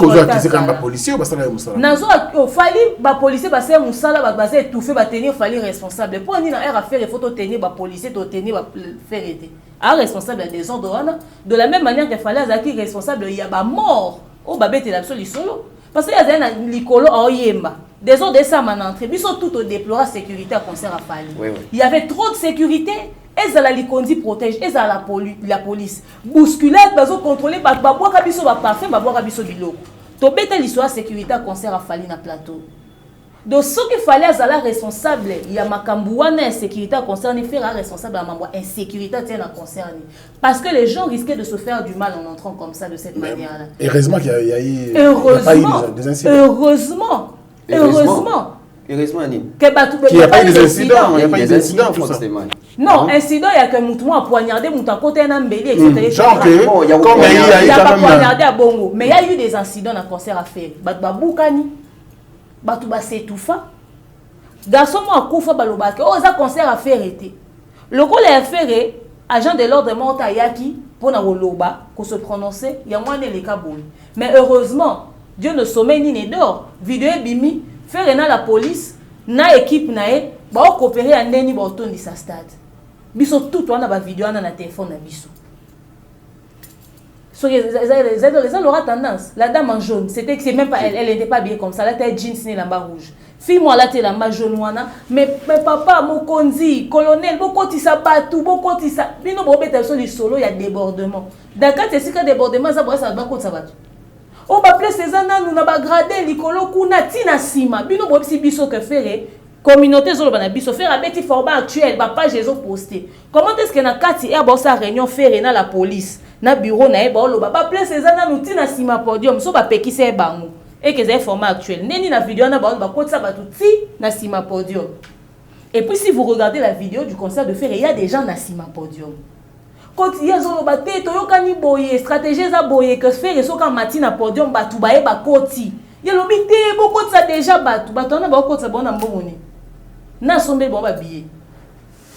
quand même policier ou pas ça là moussala. Nazo, fallait ba policier, ba c'est moussala, ba c'est étouffé, ba tenir, fallait responsable. Pour ni na à faire, il faut tenir ba policier, tenir ba faire aider. À responsable des ordres, de la même manière qu'il fallait azaki responsable, il y a ba mort. Oh ba bête l'absolu solo. Parce qu'il y a un licolo à Oyemba. Des ordres de ça maintenant entré. Ils sont tout au déplorer sécurité à concert à Fali. Il y avait trop de sécurité. Elles à la licondi protège, elles à la police. Bousculade, bazo contrôler, baboua kabiso ba parfum, baboua kabiso biloko. To bête l'histoire sécurité à concert à Fali na plateau. Donc ce qu'il fallait à la responsable, il y a Makambouana insécurité à concert, il faire responsable à Mamboua insécurité à concert. Parce que les gens risquaient de se faire du mal en entrant comme ça de cette manière-là. Heureusement qu'il y a eu des incidents. Heureusement, Annie. Il n'y a pas eu des incidents. Il n'y a pas eu des incidents. Non, incident, il y a que Moutouma a poignardé, Moutouma côté un embelli, etc. Genre que, il y a pas poignardé à Bongo. Mais il y a eu des incidents dans le concert à faire. Batouba Boukani, Batouba Setoufa. Garçon, moi, Koufa Balobake, oh, ça concert à faire été. Le coup, les affaires, agent de l'ordre mort à Yaki, pour Nawoloba, pour se prononcer, il y a moins de les Kaboul. Mais heureusement, Dieu ne sommeille ni ne dort. Vidéo Bimi, faire la police, na équipe nae, ba coopérer à ndeni ba otondi sa stade. Biso tout on a ba vidéo na téléphone na biso. So les aura tendance. La dame en jaune, c'était que c'est même pas elle n'était pas bien comme ça. La tête jeans ni lamba rouge. Fille moi la tête lamba jaune wana, mais papa mokonzi, colonel, bokoti sa batu, bokoti sa. Bino bo beta so li solo, il y a débordement. D'accord, c'est si que débordement ça va koti sa batu. On va placer ces années, nous n'avons pas gradé l'icolo kuna tina sima. Bino bo si biso que faire communauté zolo bana biso faire un petit format actuel, ba page les ont posté. Comment est-ce que na kati et ba sa réunion faire na la police, na bureau na e ba lo ba placer ces années nous tina sima podium so ba pekise bango et que c'est format actuel. Neni na vidéo na ba koti sa ba tout na sima podium. Et puis si vous regardez la vidéo du concert de faire, il y a des gens na sima podium. Quand il y a zolo baté toyokani boye stratégie za boye que faire et so quand matina podium batu bae ba koti ya lo bité beaucoup ça déjà batu na ba koti bon na mbongoni na sombe bon ba billet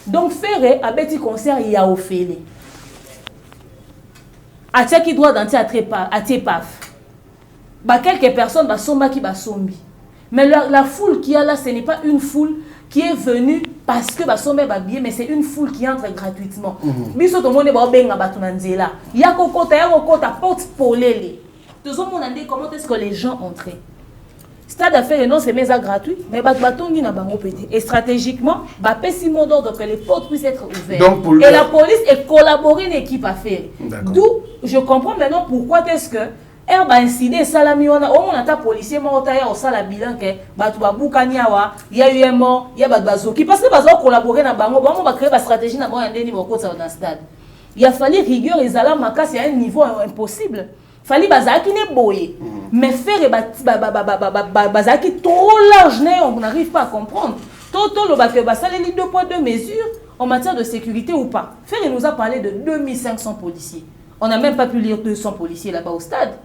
donc faire a beti concert ya ofele a tia qui droit d'anti à tie paf ba quelques personnes ba somba qui ba sombi mais la foule qui a là ce n'est pas une foule qui est venue parce que ba sombe ba billet mais c'est une foule qui entre gratuitement biso to monde ba benga batu na nzela ya kokota porte polele tout le monde a dit comment est-ce que les gens entraient stade affaire non c'est mais à gratuit mais batongi na bango pété et stratégiquement ba pesi mot d'ordre que les portes puissent être ouvertes et la police est collaborer une équipe à faire d'où je comprends maintenant pourquoi est-ce que ba incident salami wana au moins ta policier mota ya au sala bilan que batu ba bukani awa il y a eu un mort il y a bazoki parce que bazo collaborer na bango ba créer ba stratégie na bango ndeni boko ça dans stade il a fallu rigueur et zala makasi à un niveau impossible fallait bazaki ne boye mais faire bazaki trop large on n'arrive pas à comprendre toto le baké basale les 2 poids 2 mesures en matière de sécurité ou pas faire nous a parlé de 2500 policiers on n'a même pas pu lire 200 policiers là-bas au stade.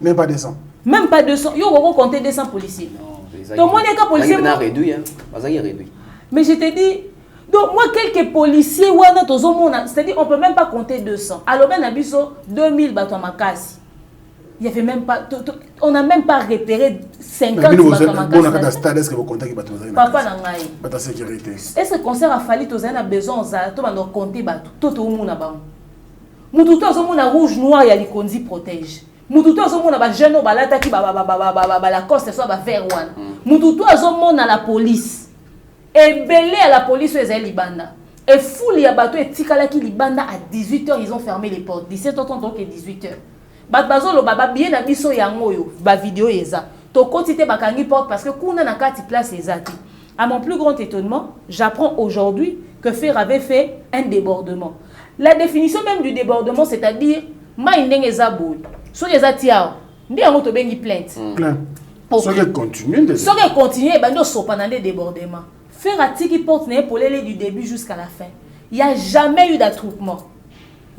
Même pas 200. Même pas 200. Yo on compter 200 policiers. Donc moi les cas policiers réduit réduit. Mais je te dis donc moi quelques policiers wana tozo mona c'est-à-dire on peut même pas compter 200. Alors ben abiso 2000 bato makasi. Il y avait même pas on n'a même pas repéré 50 bato makasi. Bon stade est-ce que vous comptez bato makasi? Papa na ngai. Bata sécurité. Est-ce que concert a fallu tozana besoin za to bando compter bato toto mona ba. Mututo azomona rouge noir ya likonzi protège. Mututo azomona ba jeune balata ki ba la coste soit ba vert one. Mututo azomona la police. Et belé à la police ezali libanda. Et foule ya bato etikala ki libanda à 18h ils ont fermé les portes. 17h30 donc et 18h. Bat bazo lo baba bien na biso yango yo ba vidéo yeza. To kotite bakangi porte parce que kuna na kati place ezati. À mon plus grand étonnement, j'apprends aujourd'hui que Fer avait fait un débordement. La définition même du débordement, c'est-à-dire, maïndeng ezabou, so ezatiao, ndi ango to bengi plainte. Plainte. So que continue. So que continue, ben do so pendant des débordements. Faire un tiki porte né pour l'aller du début jusqu'à la fin. Il n'y a jamais eu d'attroupement.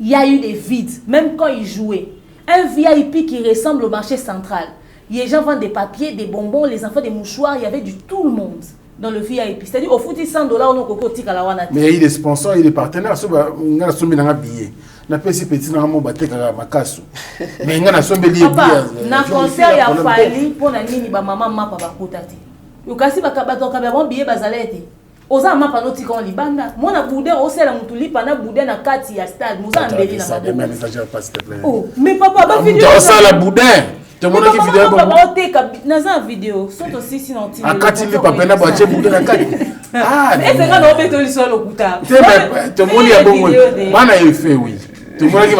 Il y a eu des vides, même quand ils jouaient. Un VIP qui ressemble au marché central. Les gens vendent des papiers, des bonbons, les enfants des mouchoirs, il y avait du tout le monde dans le VIP. C'est-à-dire au foot, $100, on a coco tika la wana. Mais il y a des sponsors, il y a des partenaires, on a somme dans un billet. Na pesi petit na mo batte ka makasu. Mais ngana sombe lié billet. Na concert ya fali pour na nini ba maman mapa ba kotati. Yo kasi ba kabato ka ba bon billet bazalete. Oza mapa no tika on libanda. Mona boudin o sela mutu lipa na boudin na kati ya stade. Muza mbeli na mabo. Mais n'exagère pas s'il te plaît. Oh, mais papa ba vidéo. Ça la boudin. Tout le monde qui vidéo comme dans une vidéo sont aussi sinon à kati li papa na boîtier boudin na kati. Ah. Mais c'est quand on fait tout sur le kuta. Tout le monde y a bon. Bana il fait oui. Tout le monde qui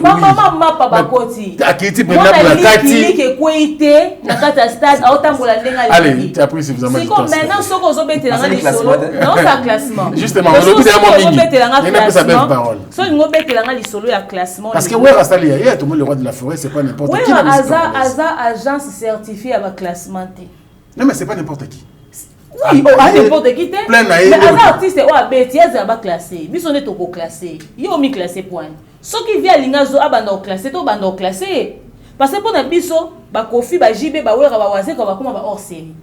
maman mapa bakoti. Akiti penda pour la kati. Qui qualité na kata stade autant pour la ndenga. Allez, tu as pris suffisamment de temps. C'est comme maintenant ce qu'on obéit dans les solo. Non, c'est un classement. Justement, on obéit à mon mini. Il n'a pas sa belle parole. So on obéit dans les solo à classement. Parce que ouais, Rastali, il y a tout le monde le roi de la forêt, c'est pas n'importe qui. Ouais, Aza agence certifiée à classement. Non mais c'est pas n'importe qui. Oui, n'importe qui. Mais Aza artiste ou abeti Aza ba classé. Biso ne toko classé. Yo mi classé point. Ce qui vient à l'Ingazo, abandon classé, tout abandon classé. Parce que pour nous, biso, ba kofi, ba JB, ba wera, ba waze, ba kuma ba hors série.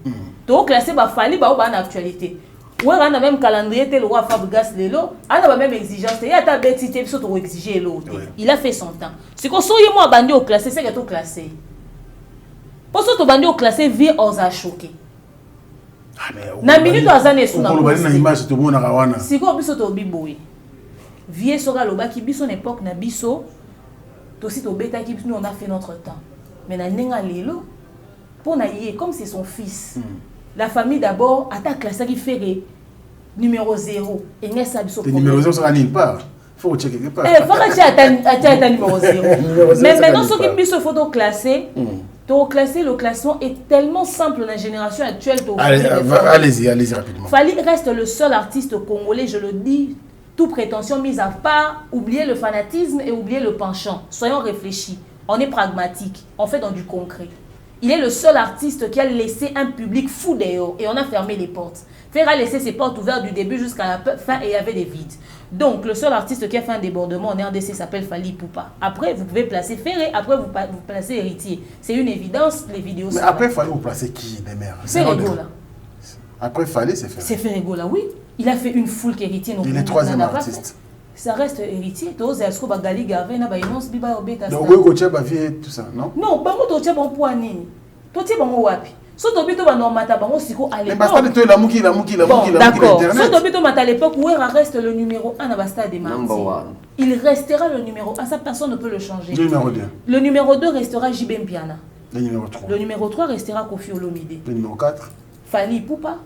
Tout classé, ba fali, ba ou ba en actualité. Wera na même calendrier, tel roi Fabregas Lelo, a la même exigence. Il y a ta bête, il faut exiger l'autre. Il a fait son temps. C'est qu'on soit moi bandé au classé, c'est que tout classé. Pour ça, tout bandé au classé, vie aux a choqué. Na minute aux années sous na. C'est qu'on biso to biboui. Vie sera le bas qui biso l'époque na biso to si to beta qui nous on a fait notre temps mais na nenga lelo pour na yé comme c'est son fils la famille d'abord attaque la série ferré numéro 0 et n'est ça biso numéro 0 sera nulle part faut checker quelque part faut que tu atteins numéro 0 mais maintenant ce qui biso photo classé to classer le classement est tellement simple dans la génération actuelle. Allez-y rapidement. Fally reste le seul artiste congolais, je le dis, toute prétention mise à part, oublier le fanatisme et oublier le penchant. Soyons réfléchis, on est pragmatique, on fait dans du concret. Il est le seul artiste qui a laissé un public fou dehors et on a fermé les portes. Fer a laissé ses portes ouvertes du début jusqu'à la fin et il y avait des vides. Donc le seul artiste qui a fait un débordement en RDC s'appelle Fally Ipupa. Après vous pouvez placer Ferré, après vous placez Héritier. C'est une évidence, les vidéos. Mais après Fally vous placez qui des mères? Ferrego là. Après Fally c'est Ferré. C'est Ferrego là, oui. Il a fait une foule qu'Héritier. Il est troisième artiste. Ça reste Héritier. Tous les escrocs Bagali Garvey na ba inonce biba obeta. Donc vous coachez ba vie tout ça, non? Non, ba mo to tche bon point nini. To tche bon wapi. So to bito ba no mata bango siko à l'époque. Mais basta de toi la muki d'accord. So to bito mata à l'époque où reste le numéro 1 à Basta des Martyrs. Il restera le numéro 1, ça personne ne peut le changer. Le numéro 2. Le numéro 2 restera JB Mpiana. Le numéro 3. Le numéro 3 restera Kofi Olomide. Le numéro 4. Fally Ipupa.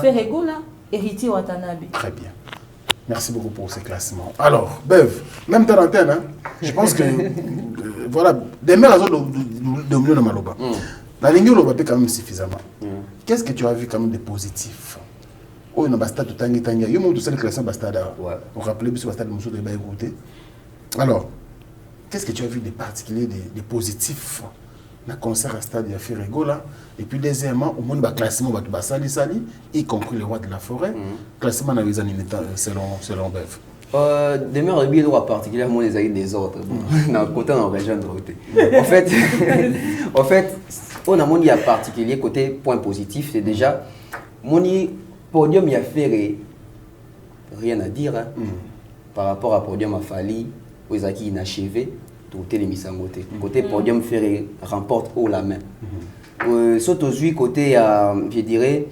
Ferrego là, Héritier Watanabe. Très bien. Merci beaucoup pour ces classements. Alors, Bev, même ta antenne, hein, je pense que voilà, des mères de milieu de Maloba. La ligne de Loba quand même suffisamment. Qu'est-ce que tu as vu quand même de positif? Oh, il y a Basta tout tangi tangi. Il y a tout ça le classement Basta là. On rappelait bien Basta de Moussou de écouter. Alors, qu'est-ce que tu as vu de particulier, de positif? Le concert à stade de Ferrego là. Et puis deuxièmement, au monde de classement de Sali, y compris le roi de la forêt. Classement dans les années selon Bev. Demeure le biais particulièrement les aïeux des autres. Dans le côté en région de côté. En fait, on a mon particulier côté point positif, c'est déjà mon podium il a fait rien à dire hein, par rapport à podium à Fally, aux acquis inachevé. Les misangoté. Côté podium Ferré remporte haut la main. Sauf aux côté, je dirais,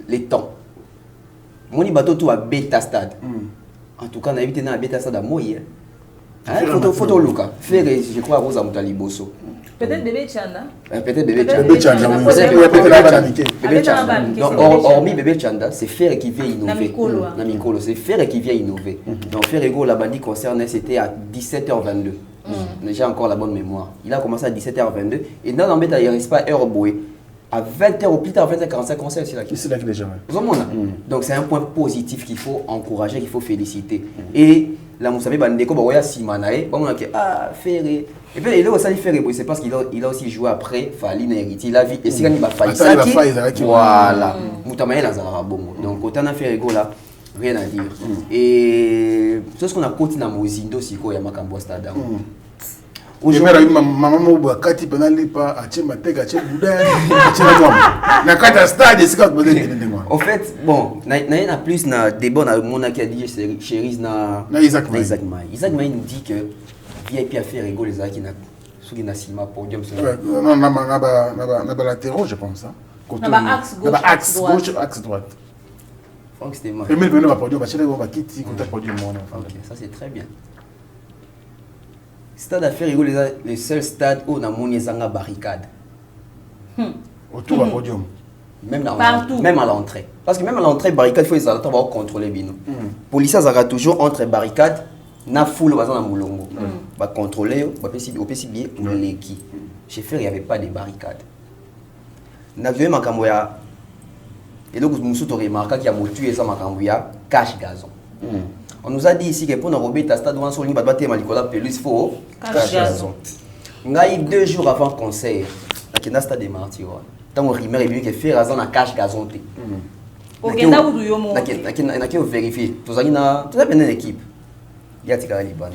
les temps. Mon bateau tout à bêta stade. En tout cas, on a évité un bêta stade à Moïse. Photo Luca. Ferré, je crois, vous avez un liboso. Peut-être bébé Chanda. Peut-être bébé Chanda. Hormis bébé Chanda, c'est Ferré qui vient innover. Namikolo, c'est Ferré qui vient innover. Donc Ferrego, la bandit concernée, c'était à 17h22. J'ai encore la bonne mémoire. Il a commencé à 17h22. Et dans l'embêtement, il ne reste pas heure bouée. À 20h ou plus tard, à 20h45, on sait c'est là qu'il est jamais. Donc c'est un point positif qu'il faut encourager, qu'il faut féliciter. Et là, vous savez, Bandeko, il y a Simanae, on a dit ah, Ferré. Et puis il a aussi Ferré, c'est parce qu'il a aussi joué après Fally Héritier. Il a vu, et c'est quand il va Fally. Voilà. Moutamaye Lazara Bongo. Donc, autant on a Ferrego là, Rien à dire. Et c'est ce qu'on a continué à Mozindo, si il y a Makambo Stade. Aujourd'hui, maman m'a dit que tu pas à Tchemateg, à Tcheboudin, à Tcheboudin. En fait, bon, il y a plus de bons à mon qui a dit chérie na Isaac Maï. Isaac Maï nous dit que VIP a fait rigoler les Akina sur le cinéma podium. Non, on a latéraux, je pense. On a axe gauche, axe droite. Franck, c'était mal. Et mais le podium, ça c'est très bien. Stade a fait rigoler les seuls stades où on a mon barricade. Autour du podium. Même à l'entrée. Parce que même à l'entrée, barricade, il faut les attendre contrôler Bino. Policiers ont toujours entre barricades, na foule dans Moulongo. Va contrôler, au PCB ou l'équipe. Chez Fer, il n'y avait pas de barricades. N'a vu Makamboya. Et donc, nous avons remarqué qu'il y a tué ça Makamboya, cache gazon. On nous a dit ici que pour nous remettre à stade, on va battre Malikola Pelus, il faut cache gazon. On a eu 2 jours avant le concert, on a stade de Martyrs. Tant que Rimer est venu que faire razon à cache gazon. On a vérifié. Tout ça, il y a une équipe. Il y a Tika Liban.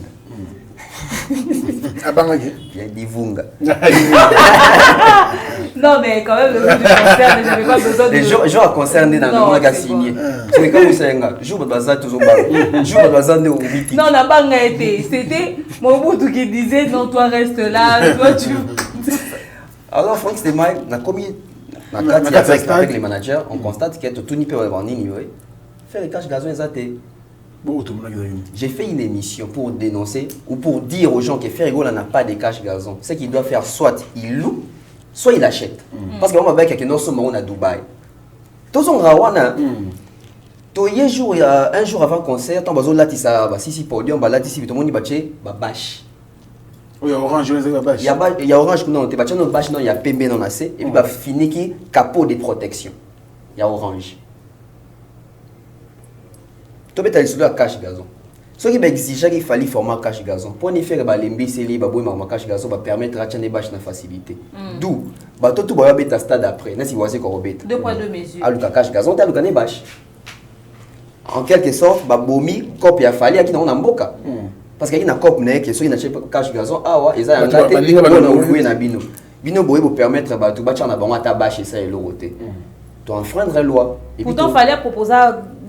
Il y a Divunga. Non, mais quand même, le jour du concert, je n'avais pas besoin de... Les jours à concert, on est dans le monde qui a signé. C'est comme vous savez, le jour où on a toujours le jour où on a été. Non, on n'a pas été. C'était Mobutu qui disait, non, toi reste là, toi tu... Alors, Franck, c'était mal. On a commis... Avec les managers, on constate que tout n'y peut pas avoir ni faire les caches gazon, ils j'ai fait une émission pour dénoncer ou pour dire aux gens que Ferrigo n'a pas de cache gazon. C'est qu'il doit faire soit il loue, soit il achète. Parce que on va avec nous à Dubaï. Tous on rawana. Un jour avant le concert, on va là si podium, là si tout le monde baché, bâche. Il y a orange, il y a orange non, tu baché non bâche non, il y a PB non assez et puis bah fini qui capot de protection. Il y a orange. Tu peux aller cache gazon. Ce qui exige qu'il fallait former cache gazon. Pour ne faire les mbiseli, les cache gazon va permettre de faire bâches na facilité. D'où, tout va être stade après. N'est-ce pas qu'on va 2 poids 2 mesures. Alors cache gazon, tu as le bâche. En quelque sorte, bomi copie a fallu qui n'a mboka. Parce qu'il y a une copie qui est sur cache gazon. Ah ouais, ils ont un gâté. On a na bino. Bino boy pour permettre de bâcher en avant ta bâche et ça est l'autre. Tu enfreindre la loi. Pourtant, il fallait proposer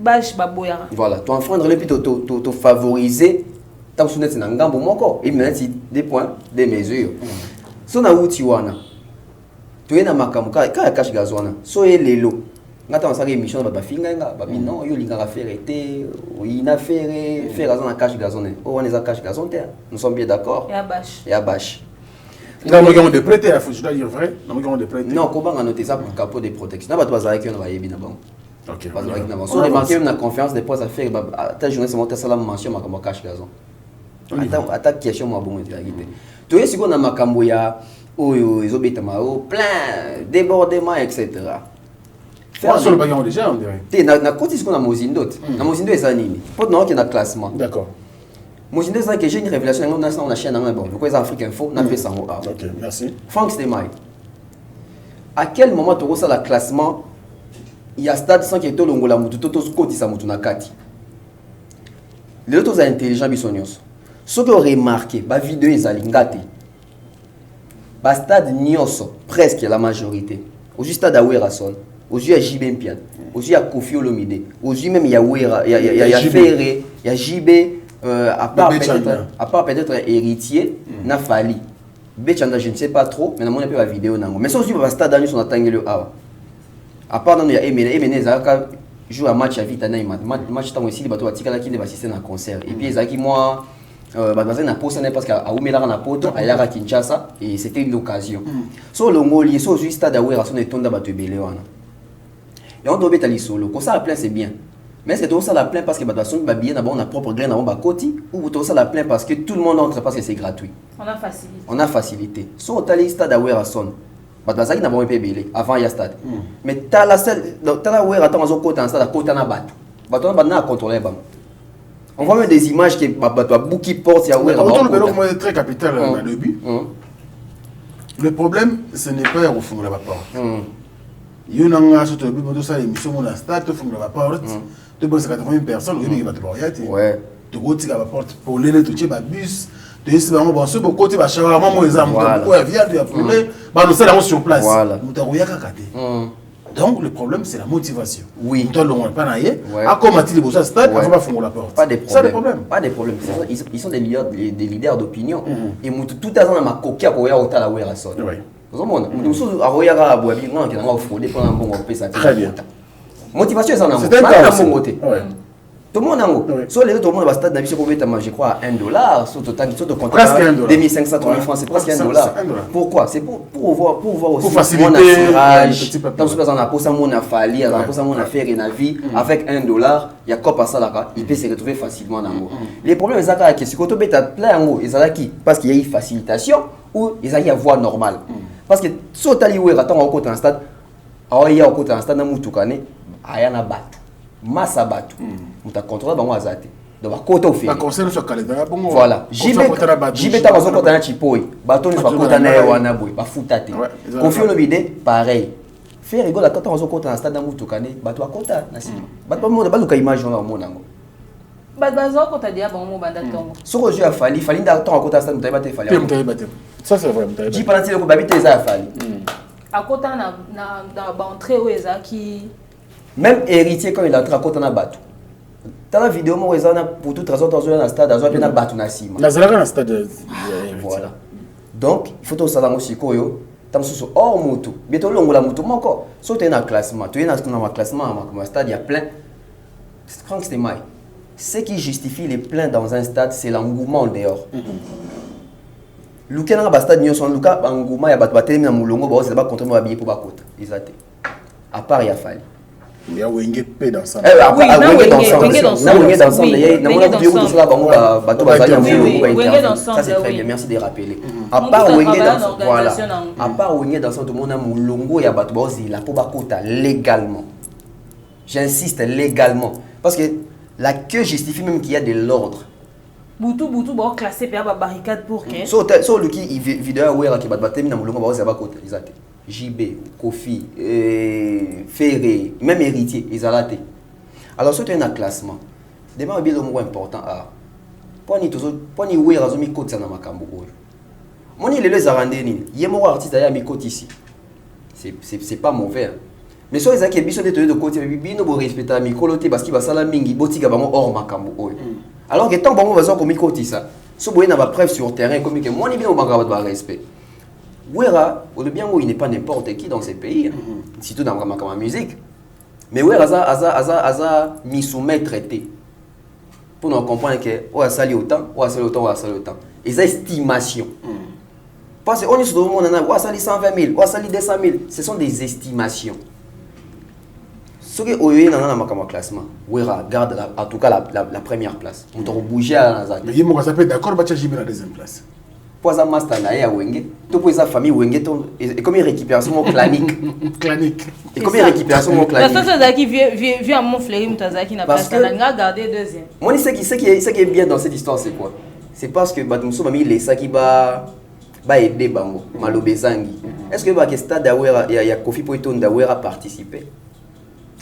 bâche baboya. Voilà, tu enfreindre le puis tu favoriser ta sounette na ngambo moko et maintenant des points, des mesures. So na uti wana. Tu es na makamuka ka cache gazwana. So e lelo. Ngata on sa émission ba finga nga ba non yo linga faire été ina faire gazon na cache gazone. Oh on est à cache gazon terre. Nous sommes bien d'accord. Et à bâche. Nous avons des prêtés, je dois dire vrai. Nous avons des prêtés. Non, comment on a noté ça pour capot de protection. N'a pas de avec on va y bien bon. OK. On a remarqué une conférence des postes à faire ta journée c'est monter ça la mention ma cache gazon. Attaque question moi bon réalité. Tu es sûr qu'on a makambo ya oyo ezobetama plein débordement etc. Faire sur le bagage déjà on dirait. Tu na côté ce qu'on a Mozindo. Na Mozindo est nini. Pas non qui na classement. D'accord. Mozindo c'est que j'ai une révélation on a chaîne bon. Le quoi Afrique Info n'a fait ça au A. OK, merci. Franck Stemay. À quel moment tu reçois le classement? Il y a stade sans que tu longola mutu toto koti sa mutu na kati. Les autres intelligents bisonyos. Ce que remarqué, ba vidéo ezali ngati. Ba stade nyoso presque la majorité. Au stade Awerason, au à JB Mpian, au à Kofi Olomide, au même Yawera, il y a Ferré, il y a JB à part peut-être héritier na Fali. Bechanda je ne sais pas trop, mais na mona pe ba vidéo nango. Mais ça ba stade nyoso na tangelo awa. À part il y a Emene Zaka joue un match à vite match tant aussi les bateaux atikala qui va assister à un concert et puis Zaki moi bazana na posa parce qu'à Oumela na poto à Yara Kinshasa et c'était une occasion. So le ngoli so juste stade Awera son etonda bato belé wana. Et on doit betali solo. Comme ça la plein c'est bien. Mais c'est tout ça la plein parce que bato son ba bien d'abord on a propre grain na koti ou tout ça la plein parce que tout le monde entre parce que c'est gratuit. On a facilité. So tali stade Awera son Bazaki n'a pas belé avant il y a stade. Mais t'as la seule t'as la Awera attends au côté en stade à côté na bato. Bato na contrôler ba. On voit même des images qui qui portent à Awera. C'est très capital au début. Le problème ce n'est pas au fond de la porte. Il y a un autre peu ça émission mon stade, tu fais la porte. Tu penses 80 personnes, il y a des Ouais. Tu go tika la porte pour les tu ba bus. Tu sais ba bon ce côté ba shawarma mo exemple. Ouais, viande ya poulet, ba nous c'est là sur place. Mutaroya kakate. Donc le problème c'est la motivation. Oui. Toi le pas naie. A comment tu les stade, on va faire la porte. Pas de problème. Ça le problème. Pas de problème. Ils sont des leaders d'opinion et tout à l'heure ma coquille ko ya otala we rason. Oui. Vous comprenez? Nous sommes à Royaga à Boabi, non, qui n'a pas fraudé pendant un bon peu. Très bien. Motivation, c'est un c'est un côté. Tout le monde a un soit les autres, tout le monde va stade d'habitude pour je crois, $1. Sur total, sur ton compte, presque $1. 2500 francs, c'est presque $1. Pourquoi? C'est pour voir aussi faciliter mon assurage. Dans ce cas, on a posé mon affaire, on a posé mon affaire et la vie. Avec $1, il y a quoi passer là, il peut se retrouver facilement dans le. Les problèmes, c'est que si quand on met plein en haut, ils ont qui parce qu'il y a une facilitation ou ils ont une voie normale. Parce que si on t'a dit, oui, attends, on côté un stade, il y a un côté un stade, on a il y a un battu. Massa battu. On t'a contrôlé, on a zaté. Donc, côté au fait. La conseil sur calendrier, bon. Voilà. J'y vais t'as besoin de un chipoi. Bâton, il va côté un wanaboui. Ba foutate. Confie le bidé, pareil. Faire rigolo, quand on a côté un stade, on a battu à côté. Battu à monde, pas le image dans le monde. Bazo quand tu as dit bon mot banda tongo. Ce que je fali d'attendre à côté stade mutai baté fali. Ça c'est vrai. Dis pas le ko babité ça fali. À côté na entrée où eza qui même héritier quand il entre à côté na batu. Dans la vidéo moi eza pour toute raison dans un stade dans un batu na sima. Na zala na stade. Voilà. Donc il faut tout ça dans aussi koyo. Tam so hors moto. Bientôt longola moto moko. So tu es dans classement, tu es dans classement à stade il y a plein. Franck c'était mai. Ce qui justifie les plaintes dans un stade, c'est l'engouement dehors. Luka na stade nyo son Luka engouement ya bato bateli na mulongo ba c'est pas contre moi habillé pour ba côté. Exact. À part ya fali. Il y a Wenge P dans ça. Oui, Wenge dans ça. Wenge dans ça. Il y a na bio tout ça bango bato bazali en mulongo. Ça c'est très bien, merci de rappeler. À part Wenge dans ça, voilà. À part Wenge dans ça tout le monde na mulongo ya bato ba zila pour ba côté légalement. J'insiste légalement parce que la queue justifie même qu'il y a de l'ordre. Boutou bon classé par la barricade pour que. So le qui vidéo où qui bat battre na mulongo ba ba côté exact. JB, Kofi, Ferré, même héritier ils allaient. Alors c'est un classement. Demain bien le mot important à poni où razomi côté na makambo oyo. Moni les arandeni, yemo artiste ya mi côté ici. C'est pas mauvais. Mais so ezaki biso de côté bino bo respecter mikolo te parce qu'il va sala mingi botika bango hors makambo oyo. Alors que tant bango bazo ko mikoti ça. So boye na ba preuve sur terrain comme que moi ni bien au banga ba respect. Wera, au bien où il n'est pas n'importe qui dans ces pays, surtout dans la musique. Mais Wera a mis soumettre traité. Pour nous comprendre que on a sali autant, on a sali autant. Et ça estimation. Parce qu'on est sur le monde, on a sali 120 000, on a sali 200 000. Ce sont des estimations. Ce qui est dans le classement, Wera garde en tout cas la première place. On doit bouger à la zone. Mais il m'a dit d'accord, bah tu as la deuxième place. Pour ça, master na Wenge, tout pour sa famille Wenge, et comme une récupération clanique. Clanique. Et comme une récupération clanique. La seule qui vient à mon fleury, Moutazaki n'a pas gardé deuxième. Moi, ce qui est bien dans cette histoire, c'est quoi? C'est parce que Batumso m'a mis les sacs qui va aider Bango, Malobezangi. Est-ce que le stade d'Awera, il y a Kofi Poiton d'Awera participé?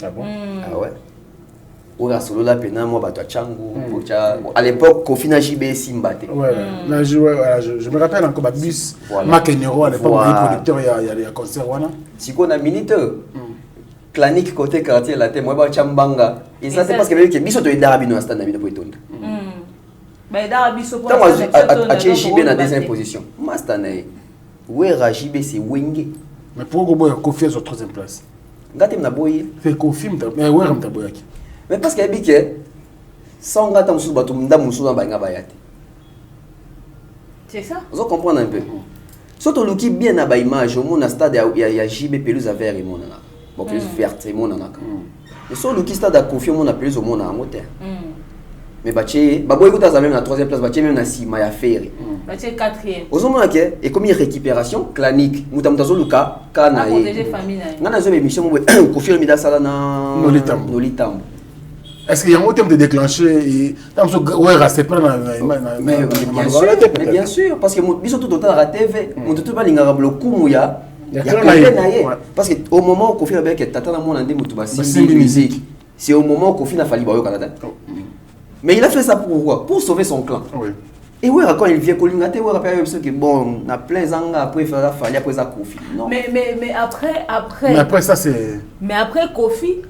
Ah bon? Ah ouais. Solo la pena moi bato changu à l'époque Kofi na JB Simbate. Ouais, là je me rappelle encore bus Makenero à l'époque producteur il y a concert wana. Si qu'on a minute clanique côté quartier la té moi ba chambanga et ça c'est parce que biso to idara bino stand na bino poitonda. Ba idara biso pour à JB na deuxième position. Master na Wera JB c'est Wenge. Mais pourquoi boy Kofi sur troisième place? Ngate na boy fait Kofi mais Wera mta boyaki. Mais parce qu'il y a dit que sans gâteau musu bato mda musu na banga bayate. C'est ça. Vous comprenez un peu. Surtout le qui bien na ba image au mon stade il y a JB pelouse vert et mon nana. Bon pelouse verte et mon nana. Et sur le qui stade a confié mon pelouse au mon na moteur. Mais baché ba boy écoute ça même na troisième place baché même na sima ya faire. Baché quatrième. Aux hommes là et comme une récupération clanique mutamtazo luka kana et protéger famille na. Ngana zo émission mo confier le mida sala na Nolitambo. Est-ce qu'il y a un thème de déclencher mais bien sûr, parce que biso tout autant la TV, on tout pas linga le kumuya Il y a côté que na ye. Ouais. Parce que au moment où Kofi avec tata na mona ndé mutu ba Simbi simbi musique. musique. C'est au moment où Kofi n'a fallu au Canada. Mais il a fait ça pourquoi? Pour sauver son clan. Oui. Et ouais, quand il vient Kolingate, ouais, rappelle que bon, on a plein d'angas après il a fallu après ça Kofi. Non. Mais après Mais après ça, c'est. Mais après Kofi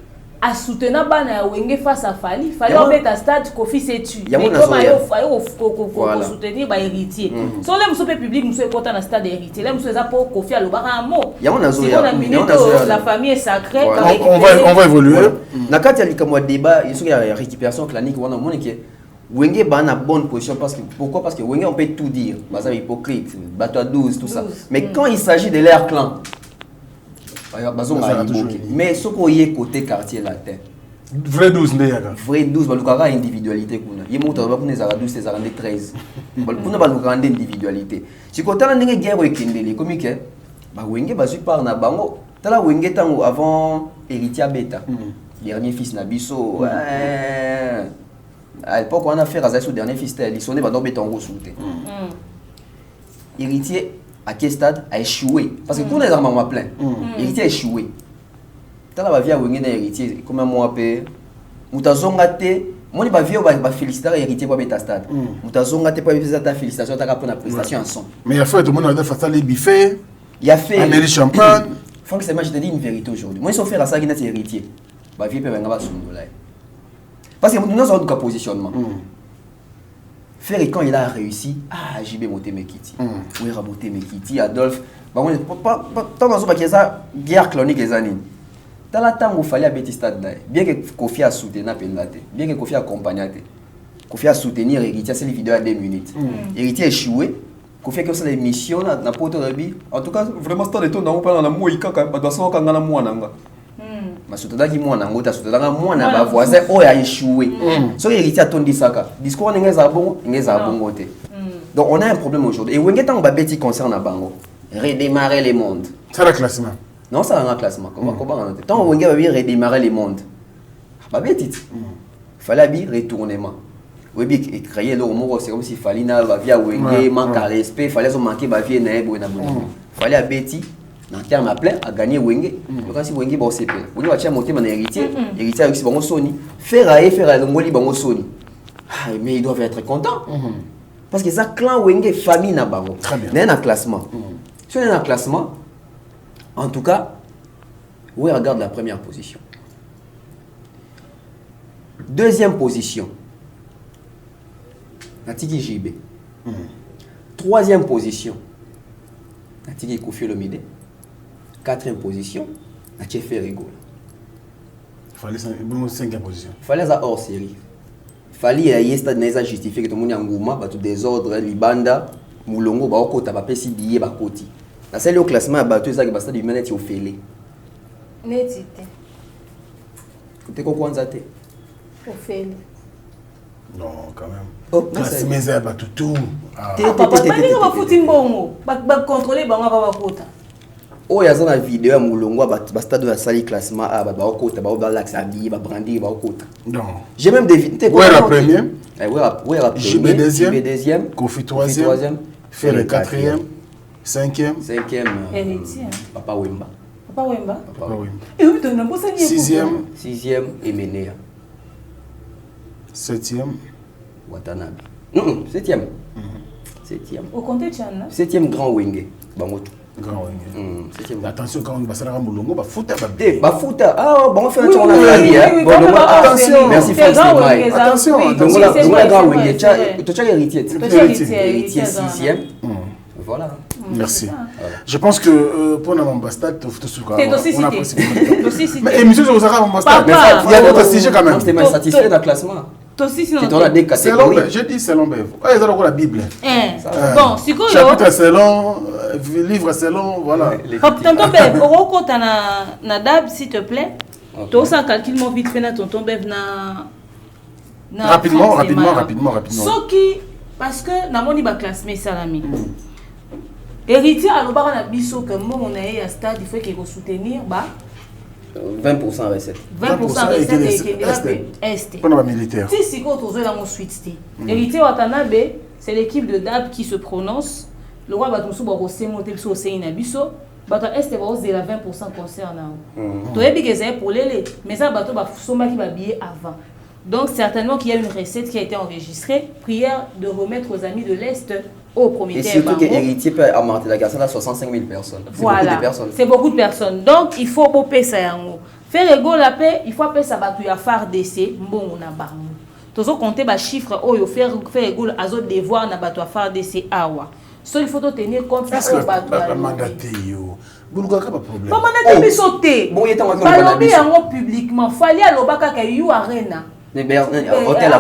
a soutenu Bana Wenge face à Fali. Fali Y'a en fait à stade Kofi s'est tué. Y'a Mais mon comme azoya. il faut soutenir bah héritier. So là monsieur public monsieur content dans stade héritier. Là monsieur ça pour Kofi à l'obara un mot. Y'a mon azoya. Si on a minute la famille est sacrée. Voilà. On va évoluer. Nakati ya likamwa débat, il y a récupération clanique on a monné que Wenge ba na bonne position parce que pourquoi? Parce que Wenge on peut tout dire. Bah ça hypocrite, bateau à 12 tout ça. Mais quand il s'agit de leur clan mais ce qu'on y est côté quartier latin. Vrai 12 ndeyaka. Vrai 12 balukaka individualité kuna. Ye monta ba kuna za 12 za 13. Balukuna balukaka individualité. Si côté la ndenge guerre ekendele comme que ba Wenge ba par na bango. Tala Wenge tango avant héritier beta. Dernier fils na biso. À l'époque on a fait raser sur dernier fils il sonné ba do beta en souté. Héritier à quel stade a échoué parce que tous les armements plein. Héritier a échoué. Tala ba via Wenge na héritier comme moi pe mutazonga te moni ba via ba féliciter héritier pour beta stade. Mutazonga te pour ta félicitation ta pour la prestation en son. Mais il a fait tout le monde a fait les buffets. Il a fait Amélie Champagne. Franck c'est moi je te dis une vérité aujourd'hui. Moi ils sont fait à ça qui n'a héritier. Ba via pe nga ba sundola. Parce que nous avons un positionnement. Faire quand il a réussi, JB monté Mekiti. Oui, raboté Mekiti, Adolphe. Bah, on pas tant dans une guerre clonique les années. Dans la temps où il fallait à stade, bien que Kofi a soutenu Pendate, bien que Kofi a accompagné, Kofi a soutenu Héritier, c'est les vidéos à 2 minutes. Héritier a échoué, Kofi a fait les missions dans le poteau de vie. En tout cas, vraiment, c'est un temps où on a Moïka, on doit s'en faire un mois. Mais surtout dans moi n'angota surtout dans moi na ba voisin oh a échoué so héritier atondi saka discours ngeza bon côté donc on a un problème aujourd'hui et Wenge tant ba beti concerne bango redémarrer les mondes Ça le classement. non ça un classement comment noter tant Wenge va bien redémarrer les mondes ba beti fallait bien retournement oui bien créer le mot c'est comme si fallait na va via Wenge manque à respect fallait manquer ba vie na ebo na bon fallait à beti en termes à plein à gagner Wenge donc si Wenge bon c'est plein on va tirer monter mon héritier héritier aussi bon Sony faire le ngoli bon Sony mais ils doivent être contents parce que ça clan Wenge famille na bango n'est un classement si on est dans le classement en tout cas oui regarde la première position deuxième position Natiki JB troisième position Natiki Kofi Olomide. Quatrième position, à Tchefé Rigo. Il fallait 5e position. Il fallait ça hors série. Il fallait y stade neza justifier que tout le monde ngouma ba tout désordre libanda mulongo ba okota ba pesi billet ba koti. Na celle au classement ba tout ça que ba stade humain est au félé. Netité. Côté ko kwanza te. Au félé. Non, quand même. Oh, classement ça ba tout. Papa, pas foutu mbongo. Ba contrôler bango ba kota. Oh, il y a une vidéo à Moulongo, il stade de salle classement, il y a l'axe habillé, il y a brandi, il y a non. J'ai même des vidéos. Où est la première? Où est la JB deuxième? Kofi troisième. Ferre quatrième. Cinquième. Héritier. Papa Wemba. Papa Wemba. Et oui, tu n'as pas ça. Sixième, Emenea. Septième. Watanabe. Septième. Au compte de Tchana. Septième, Grand Wenge. Bangoto. Grand Wenge. Attention quand on va s'arrêter à Moulongo, bah fouta. Bah fouta. Ah bon, on fait un tour en Afrique. Attention. Merci François. Attention. Donc là, Grand Wenge. Tu as héritier. Héritier sixième. Voilà. Merci. Je pense que pour notre ambassade, tu as aussi mais émission sur Zara ambassade. Il y a d'autres sujets quand même. Tu es satisfait d'un classement. Tu as des catégories. Je dis selon Bev. Ils ont la Bible. Bon, c'est quoi chapitre selon, livre selon, voilà. Tonton Bev, au compte na dab s'il te plaît. Tu as un calcul vite fait na tonton Bev na rapidement. Ce qui parce que na moni ba classement salami. Héritier alobaka na biso que mon on est à stade il faut qu'il faut soutenir ba 20% recette. 20% recette et pour les militaires. Si c'est quand on dans mon suite. Héritier Watanabe, c'est l'équipe de DAB qui se prononce. Le roi Batumsu ba monter sur Seina biso bato est bazozela 20% concernant toyebi que ezali polele mais ça bato basomaki babillet avant. Donc certainement qu'il y a une recette qui a été enregistrée. Prière de remettre aux amis de l'Est au comité. Et surtout que héritier peut amarter la garçon à 65 000 personnes. Voilà, c'est beaucoup de personnes. Donc il faut popper ça yango. Faire ego la paix, il faut appeler ça bato ya phare d'essai mbongo na bango. Tozo compter ba chiffre oyo faire ego azo devoir na bato ya phare d'essai awa. So il faut tenir compte de bato mandaté yo. Bulugaka pas problème. Pas mandaté bisoté. Bon yeta ngaka balobi yango publiquement. Fali alobaka ka yu arena. Hôtel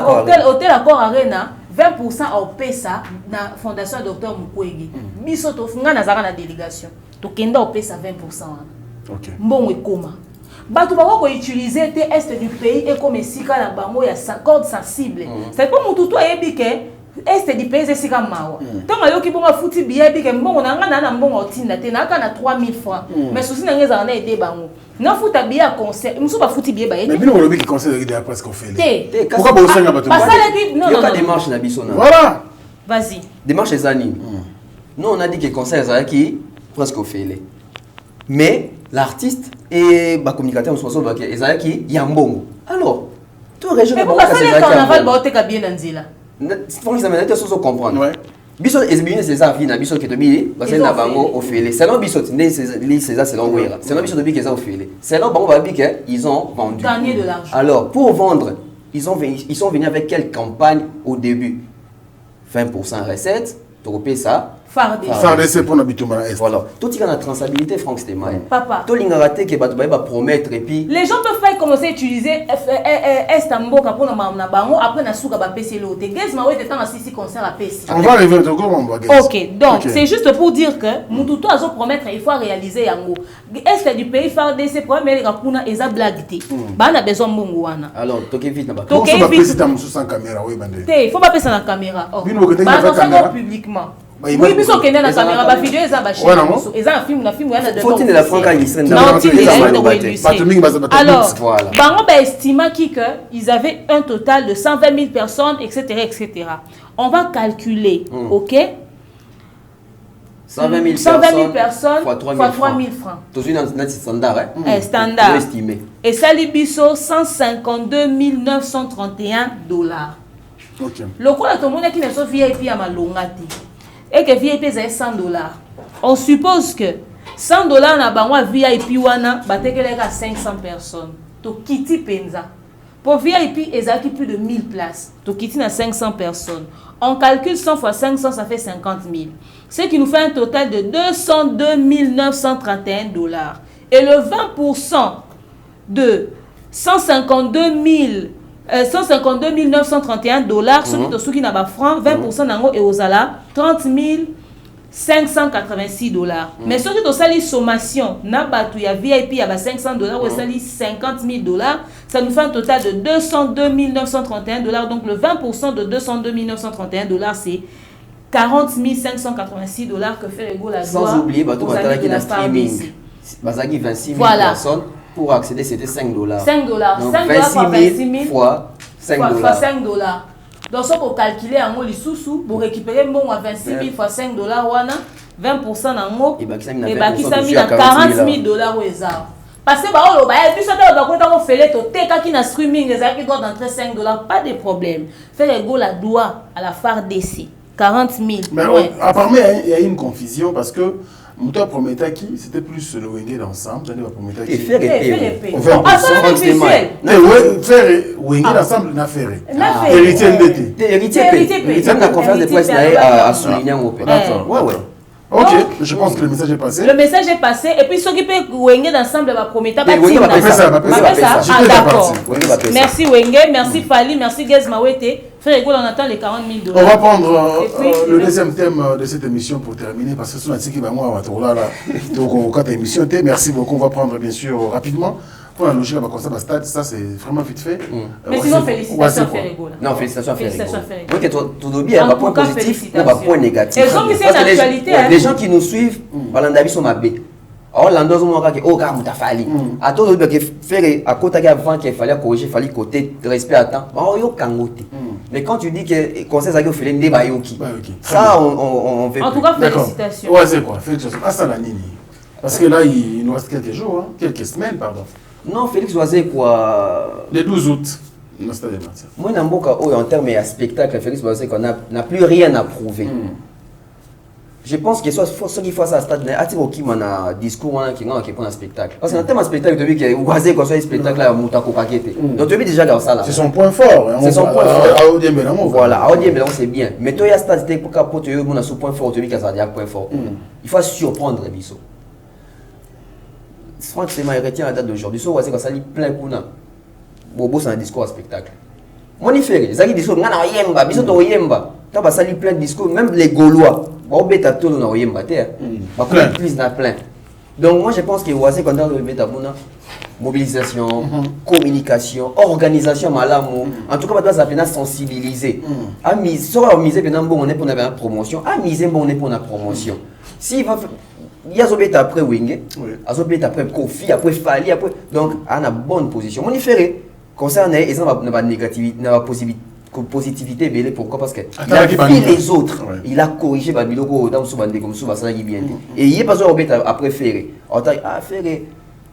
Accord Arena, 20% au PESA na fondation Dr Mukwege. Biso to funga na zaka na délégation. To kenda au PESA 20%. OK. Mbongo ekoma. Bato bako ko utiliser te est du pays et comme sika na bango ya corde sensible. C'est pas mutu to yebike est du pays sika mawa. Tant ayoki bonga futi billet bike mbongo na ngana na mbongo otinda te na kana 3000 francs. Mais souci na ngeza na aider bango. Non faut bien concert muso ba futi bien ba mais bino lobi ki concert de presque on fait pourquoi ba osenga bato non non pas démarche na biso na voilà vas-y démarche ezani nous on a dit que concert ezaki presque on fait mais l'artiste et ba communicateur muso ba ezaki yambongo alors tout région de Bango c'est carnaval ba oteka bien nzila faut qu'ils amènent tous comprendre ouais biso ezbini c'est ça fina biso ketobi basé na bango ofele selon biso c'est ça selon wera selon biso tobi que ça ofele selon bango babi que ils ont vendu gagné de l'argent alors pour vendre ils sont venus avec quelle campagne au début 20% recette tropé ça phare d'essai pour n'habitumer est voilà tout il y a la traçabilité Franck Stémaï papa tout l'ingaraté que bato ba promettre et puis les gens peuvent pas commencer à utiliser Estamboka pour na bango après na suka ba PC loté gezma ouais temps assisi concert à PC on va arriver au comment on va OK donc c'est juste pour dire que mututo azo promettre il faut réaliser yango est du pays phare d'essai pour mais les kuna eza blaguité ba na besoin mbongo wana alors toke vite na bato toke vite ta musu sans caméra oui bande il faut pas passer na caméra bino ko caméra publiquement oui biso kende na caméra ba vidéo eza ba chaîne eza na film yana de faut tenir la franca illustrée alors bango ba estima que ils avaient un total de 120 000 personnes etc. On va calculer OK 120 000 personnes fois 3 000 francs. Tout une standard standard estimé et ça libiso 152 931 $. OK le quoi tout monde qui ne soit VIP à malongati et que VIP est $100. On suppose que $100 na bango VIP wana batekeleka 500 personnes. To kiti penza. Pour VIP ezaki plus de 1000 places. To kiti na 500 personnes. On calcule 100 fois 500 ça fait 50 000. Ce qui nous fait un total de 202 931 $. Et le 20% de 152 931 $, ce qui n'a pas franc, 20% nango et aux ala 30 586 $. Mais ce qui est aussi sommation, n'a pas tout ya VIP à 500 $, ou sali 50 000 $, ça nous fait un total de 202 931 $. Donc le 20% de 202 931 $, c'est 40 586 $ que fait Ego la sans oublier bateau qui na streaming. Bazaki 26 000 personnes. Pour accéder, c'était $5. 5 $. Donc, 5 $, fois 5 $. Fois 5 $. Donc, si on calcule en mot, pour récupérer bon à 26 000 fois 5 $, 20% en mot, et qui s'est mis à 40 000 $. Parce que puis ça doit faire le qui na streaming qui doit entrer 5 $, pas de problème. Faire Ego la doigt à la phare d'essai 40 000. Mais apparemment il y a une confusion parce que Mouta promettait qui c'était plus le Wenge d'ensemble, c'est-à-dire promettait qui faire épée. Faire Wenge d'ensemble n'a fait héritier NDT. Héritier la conférence de presse là a souligné au opérateur. Ouais. OK, je pense que le message est passé. Le message est passé et puis ceux qui peuvent Wenge d'ensemble va promettre pas ça. D'accord. Merci Wenge, merci Fali, merci Gezma Wete. Frère Ego, on attend les 40 000 $. On va prendre le deuxième thème de cette émission pour terminer parce que c'est un petit qui va moi là. Donc on quatre émissions. Merci beaucoup. On va prendre bien sûr rapidement. Pour la logique comme ça, stade, ça c'est vraiment vite fait. Mais sinon félicitations Frère Ego. Non, félicitations Frère Ego. OK, tout bien, pas point positif, pas point négatif. Les gens qui nous suivent, balandabi sont mabé. Alors l'andozo moi que oh gars mutafali à tout que faire à côté avant qu'il fallait corriger fallait côté respect à temps oh yo kangote mais quand tu dis que conseil ça que fait ndé bayoki ça on fait en tout cas félicitations ouais c'est quoi félicitations à ça la nini Parce que là, il nous reste quelques jours, hein, quelques semaines, pardon. Non, Félix Oisé, quoi. Le 12 août, le Stade des Martyrs. Moi, en termes de spectacle, Félix Oisé, qu'on n'a plus rien à prouver. Je pense que soit qu'il faut ça à stade, il y a un discours qui est un spectacle. Parce qu'en termes de spectacle, tu as vu Oisé, quand soit un spectacle, il y a un donc tu as vu déjà dans ça là. C'est son point fort. C'est son point fort. Voilà, à Odiem, c'est bien. Mais toi, il y a un stade, tu as son point fort, tu as vu qu'il y a un point fort. Il faut surprendre Bisso. Franchement, il retient la date d'aujourd'hui. So, Oisé, quand ça lit plein coup, Bobo, c'est un discours à spectacle. Mon iféré, ça dit discours, on a Oyemba, Bisso, tu as Oyemba. Tu as ça lit plein de discours, même les Gaulois. On bêta tout dans Oyemba, plus n'a plein. Donc moi je pense que Oisé quand on a bêta mobilisation, communication, organisation malamo. En tout cas, on doit peine sensibiliser. À mise, soit miser pendant bon on est pour la promotion, à miser bon on est pour la promotion. Si va il y a bêta après Wing, à bêta après Kofi, après Fali, après donc à une bonne position. Mon iféré concernant ils ont pas négativité, n'a pas positivité belé pourquoi parce que il a vu les autres, il a corrigé Babiloko dans son bandé comme ça ça qui bien et il est pas au bête à préférer à faire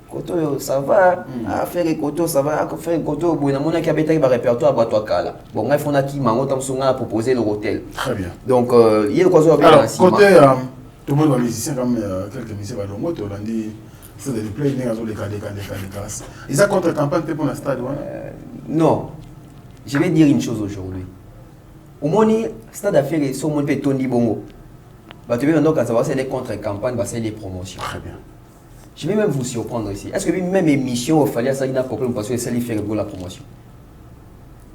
Koto ça va à faire Koto ça va à faire Koto bon na mona qui a bête ba répertoire à toi kala bon il faut na qui mango tam songa proposer le hôtel très bien donc il est quoi ça alors côté tout le monde va musicien comme quelques musiciens va longo to landi c'est des play n'est les cas ils ont contre campagne pour la stade non. Je vais dire une chose aujourd'hui. Au moins, le stade d'affaires est sur mon pétoni bongo. Tu veux donc savoir si c'est des contre-campagnes, c'est des promotions. Très bien. Je vais même vous surprendre ici. Est-ce que même émission, il fallait ça, il y a un problème parce que ça lui fait la promotion.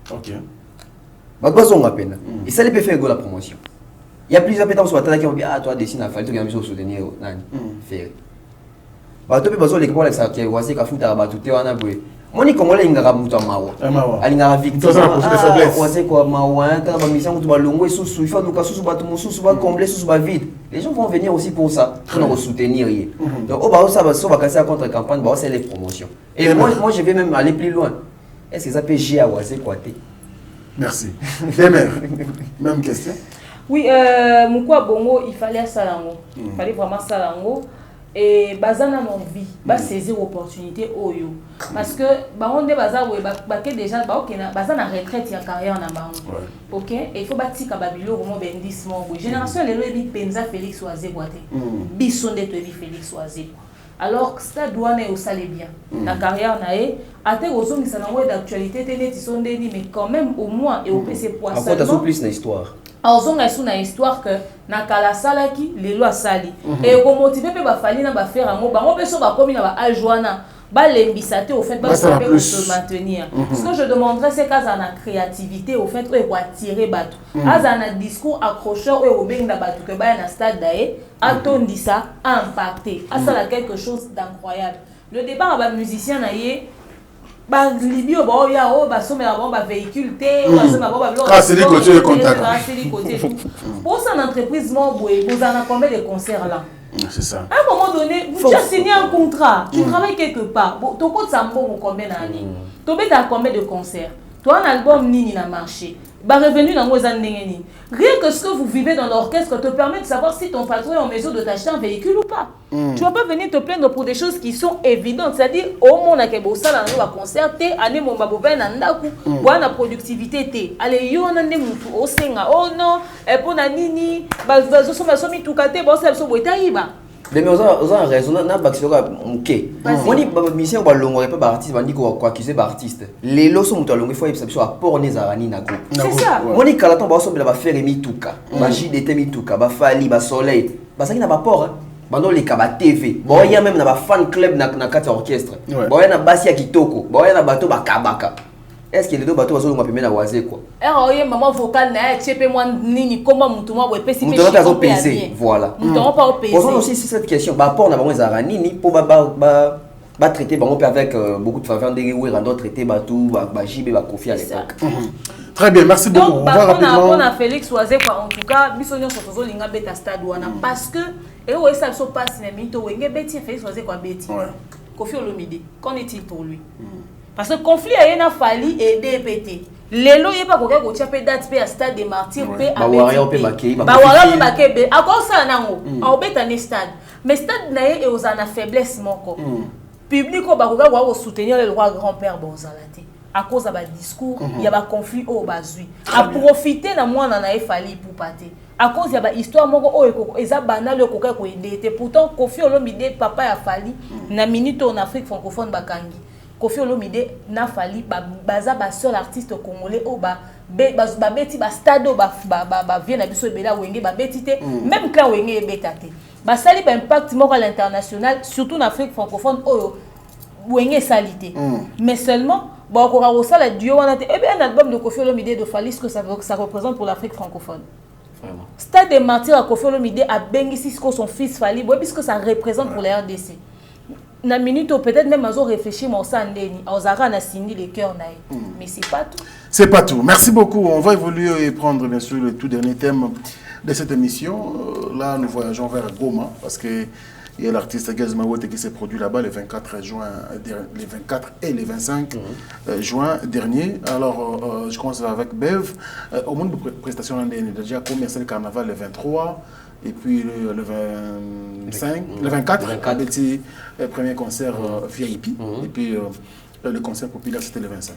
Ok. On peine. Et ça lui peut faire la promotion. Il y a plusieurs pétants sur la tête qui ont dit ah toi dessine à faire, tu as mis au soutenir. Faire. Tu peux pas les ça qui est voici qu'à foutre à battre tout est en aboué. Moni Congolais ingara mutu mawa. Alingara victime. C'est quoi mawa? T'as pas mission tu vas longo et sous il faut donc sous batu sous va combler sous va vide. Les gens vont venir aussi pour ça, pour nous soutenir. Donc ça va casser contre campagne, c'est les promotions. Et moi je vais même aller plus loin. Est-ce que ça peut gérer à Oisé quoi? Merci. Demer. Même question. Oui, Moukwa Bongo, il fallait ça lango. Il fallait vraiment ça lango. Et bazana envie ba saisir opportunité oyo parce que ba onde baza we ba ke déjà ba okena bazana retraite ya carrière na bango. OK, et il faut batika babilo comment bendissement bo génération lelo ebi penza Félix Oisé boité bisonde to ebi Félix Oisé alors ça doit ne osale bien na carrière na e ate ozongisa na ngwe d'actualité tene tisonde ni mais quand même au moins et au PC poisson encore ta plus na histoire azonga sous na histoire que na kala salaki lelo asali et ko motiver pe ba fali na ba faire ngo bango pe so ba komi na ba aljoana ba lembisa te au fait ba se maintenir ce que je demanderais c'est qu'à na créativité au fait ou attirer bato aza na discours accrocheur ou obenga bato que ba na stade dae atondisa impacter asala quelque chose d'incroyable le débat ba musicien na yé ba libio ba ya o ba somela ba véhicule té ba somela ba c'est des côtés de contact pour ça entreprise mo boé vous en a combien de concerts là c'est ça à un moment donné vous tu as signé un contrat tu travailles quelque part ton compte ça bon combien d'années tu bête à combien de concerts toi un album nini na marché ba revenu dans vos années rien que ce que vous vivez dans l'orchestre te permet de savoir si ton patron est en mesure de t'acheter un véhicule ou pas. Tu vas pas venir te plaindre pour des choses qui sont évidentes, c'est-à-dire au monde à quel ça là va concerter année mon babobé na ndaku la productivité té allez yo na ndé mutu o senga oh non et pour na nini ba so ba so mi tukate ba so boita yiba. Mais on a raison, on a baxioka OK. On dit mission ba longo pas artiste, on dit quoi accuser ba artiste. Les loso mutu longo faut exception à porner zarani na groupe. C'est ça. On dit kalaton ba so ba faire mituka. Ba JDT mituka, ba Fali, ba Soleil. Ba ça qui n'a pas port hein. Bando les kaba TV. Bon il y a même na ba fan club na kati orchestre. Bon il y a na basi ya kitoko. Bon il y a na bateau ba kabaka. Est-ce que les deux bateaux sont pemena Oisé quoi? Oye maman vocal na chepe moi nini comment mutu moi pesi pe chi voilà. Mutu pas au PC. Posons aussi cette question ba rapport na bango ezara nini pour ba traiter bango avec beaucoup de faveurs ndenge we rando traiter batou ba JB ba Kofi à l'époque. Très bien, merci beaucoup. Donc, on a Félix Oisé quoi en tout cas biso nyonso tozo linga beta stade wana parce que et ouais ça so passe na mito wenge beti Félix Oisé quoi beti. Kofi Olomide, qu'en est-il pour lui? Parce que le conflit a été fallu et DPT. Lelo y pas quoi ko tiape date pe à stade des martyrs pe à Bawaria pe bakei Bawaria pe bakei à quoi ça nango a obeta ne stade mais stade na ye aux en faiblesse moko public ko bakoka wa soutenir le roi grand-père Bozalate à cause de ba discours il y a ba conflit au bazui à profiter na mwana na efali pour pater à cause il y a ba histoire moko o ekoko eza banal ekoka ko aider pourtant Kofi Olomide papa ya fali na minute en Afrique francophone bakangi Kofi Olomide na fali baza ba seul artiste congolais au ba beti ba stade ba vient na biso bela wenge ba betite même quand wenge betate ba sali ba impact moko à l'international surtout en Afrique francophone oyo wenge salité mais seulement bon on a la duo on a un album de Kofi Olomide de Fali ce que ça représente pour l'Afrique francophone. Vraiment. Stade des martyrs à Kofi Olomide a Bengi son fils Fali puisque ça représente pour la RDC. Na minute peut-être même à réfléchir mon sandeni aux ara na sindi les cœurs naï mais c'est pas tout. C'est pas tout. Merci beaucoup. On va évoluer et prendre bien sûr le tout dernier thème de cette émission. Là nous voyageons vers Goma parce que il y a l'artiste Gaz Mawete qui s'est produit là-bas le 24 juin, les 24 et les 25 juin dernier. Alors, je commence avec Bev. Au monde de prestations, on a déjà commencé le carnaval le 23 et puis le 25, le 24, avec le premier concert VIP. Et puis le concert populaire, c'était le 25.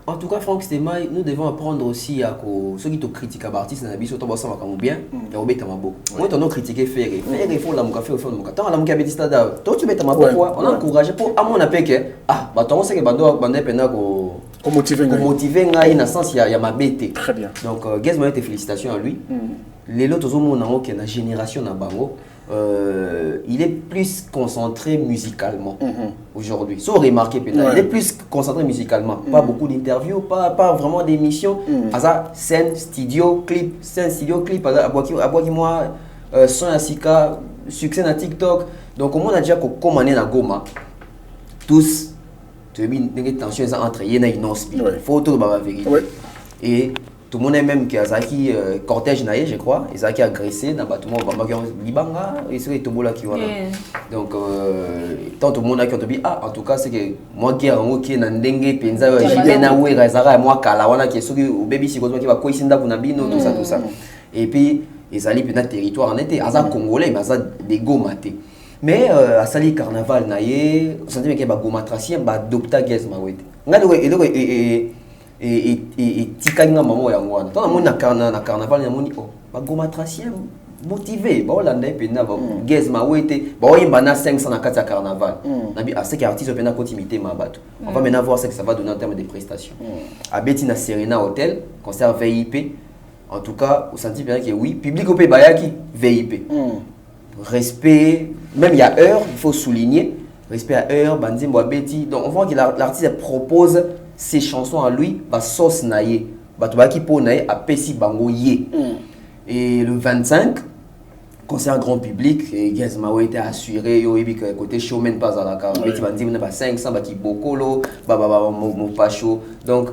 En tout cas, Franck Stemai, nous devons apprendre aussi à ceux qui te critiquent à l'artiste, on a vu surtout ça va bien, et on met ta mabo. Moi, on a critiqué Ferré. Ferré, il faut la mouka, il faut la mouka. Tant la mouka bétista da. Toi, tu mets ta mabo, on a encouragé pour à mon appel que bah toi, on sait que bando pena ko motiver ngai na sens il y a ma bête. Très bien. Donc, Gaz Mawete, félicitations à lui. Les autres hommes on a qui na génération na bango. Il est plus concentré musicalement aujourd'hui. Sans remarquer, il est plus concentré musicalement. Pas beaucoup d'interviews, pas vraiment d'émissions. Scène, studio, clip, moi, son asika, succès dans TikTok. Donc, on a déjà commandé dans Goma. Tous, tu as mis une tension entre Yéna et Nospi. Photo de la vérité. Et tout le monde est même qui a zaki cortège naïe, je crois, ils ont agressé dans le bâtiment Libanga, et c'est tout le monde qui voit. Donc, tant tout le monde a dit en tout cas, c'est que moi qui ai un qui est dans dengue, penza, j'ai na oué, razara, moi kalawana qui est sur le baby si qui va koisinda kunabino, tout ça. Et puis, ils allaient dans le territoire en été, aza congolais, mais aza des gomatés. Mais à Sali carnaval naïe, on sentait qu'il y a des gomatracien, bah adopta Gaz Mawete. Et tikanga maman ya ngwana tant mon na carnaval ya moni oh ba gomatracien motivé ba olanda pena ba Gaz Mawete ba oyimba na 500 na kati ya carnaval na bi assez que artiste pena continuité ma bato on va maintenant voir ce que ça va donner en termes de prestations à Betty na Serena Hotel concert VIP en tout cas au senti bien que oui public au bayaki VIP respect même il y a heure il faut souligner respect à heure banzimbo Betty donc on voit que l'artiste propose ses chansons à lui, bah sauce naïe, bah tu vois qui pour naïe à Pessi Bango yé. Et le 25, concert grand public, et Gaz Mawete a assuré, yo ebi côté showman pas à la carte, mais tu vas dire on a pas 500 bah qui bokolo, bah mon pacho. Donc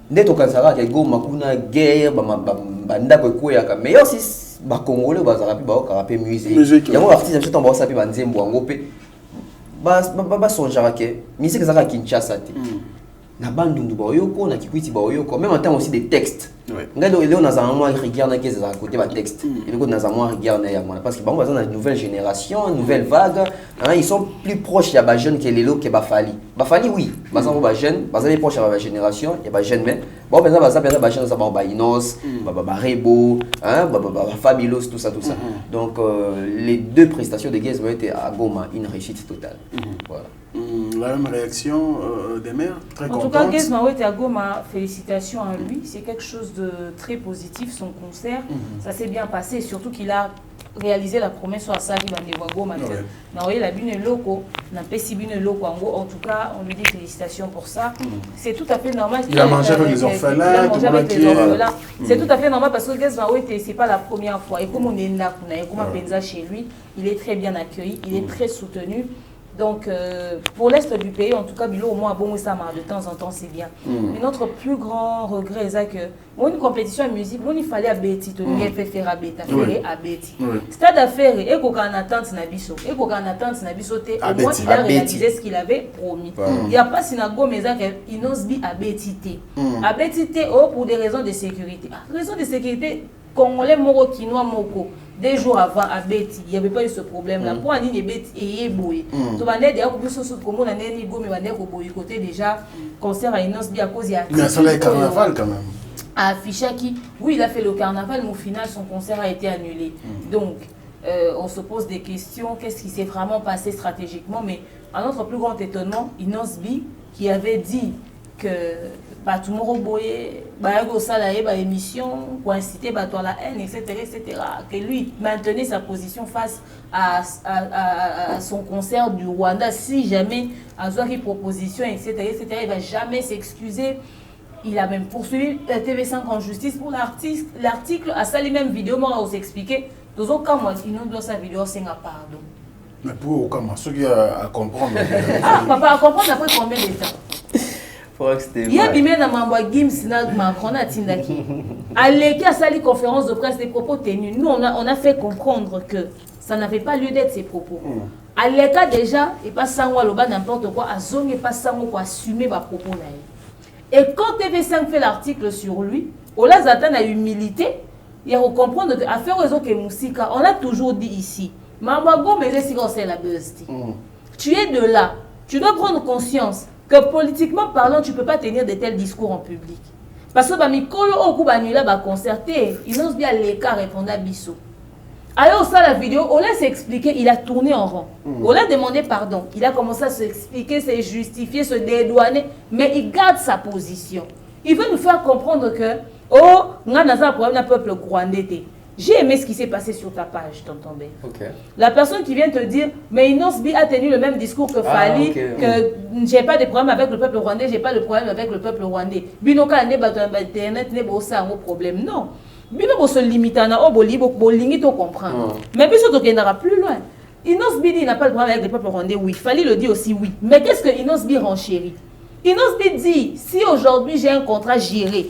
net au concert que go makuna guerre, bah ndako koya ka meilleur si bah congolais bah zarapi bah rapper musique. Yango artiste je t'envoie ça puis bah nzembo ngopé. Bah son jarake, musique zara Kinshasa te. Na bandundu ba oyoko na kikwiti ba oyoko même en termes aussi des textes ngado ele on a za moi rigueur na keza côté ba texte ele ko na za moi rigueur na ya moi parce que ba on va dans nouvelle génération nouvelle vague ils sont plus proches ya ba jeunes que lelo que ba fali oui ba za ba jeunes ba za les proches ya ba génération ya ba jeunes mais bon pensa ba jeunes ça ba Inos ba Rebo ba Fabulos tout ça donc les deux prestations de Gaz Mawete à Goma une réussite totale voilà. La même réaction des mères, très contente. En tout cas, Gaz Mawete à Goma, félicitations à lui. C'est quelque chose de très positif, son concert. Ça s'est bien passé, surtout qu'il a réalisé la promesse sur Asari Bandewa Goma. Il a bien loco, n'a pas si bien loco. En tout cas, on lui dit félicitations pour ça. C'est tout à fait normal. Il a mangé avec les orphelins. C'est tout à fait normal parce que Gaz Mawete, c'est pas la première fois. Et comme on est là, comme on pensa chez lui, il est très bien accueilli, il est très soutenu. Donc, pour l'Est du pays, en tout cas, Bilo, au moins, bon, ça marche de temps en temps, c'est bien. Mais notre plus grand regret, c'est que, moi, une compétition de musique, moi, il fallait à Betty, tu n'as fait faire à Betty, à Betty. C'est-à-dire à faire, et qu'on a attente, Nabiso, et qu'on a attente, Nabiso, au moins, il a réalisé ce qu'il avait promis. Il n'y a pas synagogue, mais il n'ose pas à Betty. À Betty, pour des raisons de sécurité. Raisons de sécurité, Congolais, Moro, Kinois, Moko. 2 jours avant à Betty, il n'y avait pas eu ce problème-là. Pour Anine et Betty, il est boy. Tu vas naître, il y a beaucoup de choses comme on a né, mais on a boycotté déjà concert à Inos bien à cause il y a. Mais ça là est carnaval quand même. À Fichaki, oui, il a fait le carnaval, mais au final, son concert a été annulé. Donc, on se pose des questions, qu'est-ce qui s'est vraiment passé stratégiquement, mais à notre plus grand étonnement, Inos B, qui avait dit que tout le monde boyé, émission pour inciter à la haine, etc., que lui maintenait sa position face à son concert du Rwanda. Si jamais à une proposition, etc., il ne va jamais s'excuser. Il a même poursuivi la TV5 en justice pour l'article. À ça, les mêmes vidéos, moi, vous expliquer. Dans aucun cas, il nous doit sa vidéo, c'est un pardon. Mais pour aucun cas, ceux qui à comprendre. Papa, à comprendre après combien de temps? Il y a bien dans ma Gims, Macron a Tindaki. À l'équipe, à sa conférence de presse, des propos tenus. Nous, on a fait comprendre que ça n'avait pas lieu d'être ces propos. À l'écart déjà, et pas sans n'importe quoi, à zone et pas sans quoi assumer ma propos. Et quand TV5 fait l'article sur lui, on l'a atteint à humilité, il faut comprendre à faire raison que Moussika, on a toujours dit ici, Mamago, mais c'est la buzz. Tu es de là, tu dois prendre conscience que politiquement parlant, tu ne peux pas tenir de tels discours en public. Parce que Mikolo Okubanula va concerter, il n'ose bien l'écart répondre à Bissot. Alors ça la vidéo, on l'a s'expliquer, il a tourné en rond. On l'a demandé pardon, il a commencé à s'expliquer, se justifier, se dédouaner, mais il garde sa position. Il veut nous faire comprendre que on a un problème d'un peuple rwandais. J'ai aimé ce qui s'est passé sur ta page, tonton B. La personne qui vient te dire, mais Inos B a tenu le même discours que Fali, que j'ai pas de problème avec le peuple rwandais, j'ai pas de problème avec le peuple rwandais. Binoka n'est pas internet, n'est pas un problème. Non. Bino se limite à bolingi to comprendre. Mais puis surtout qu'il n'ira plus loin. Inos B n'a pas le problème avec le peuple rwandais, oui. Fali le dit aussi, oui. Mais qu'est-ce que Inos B renchérit? Inos B dit, si aujourd'hui j'ai un contrat géré,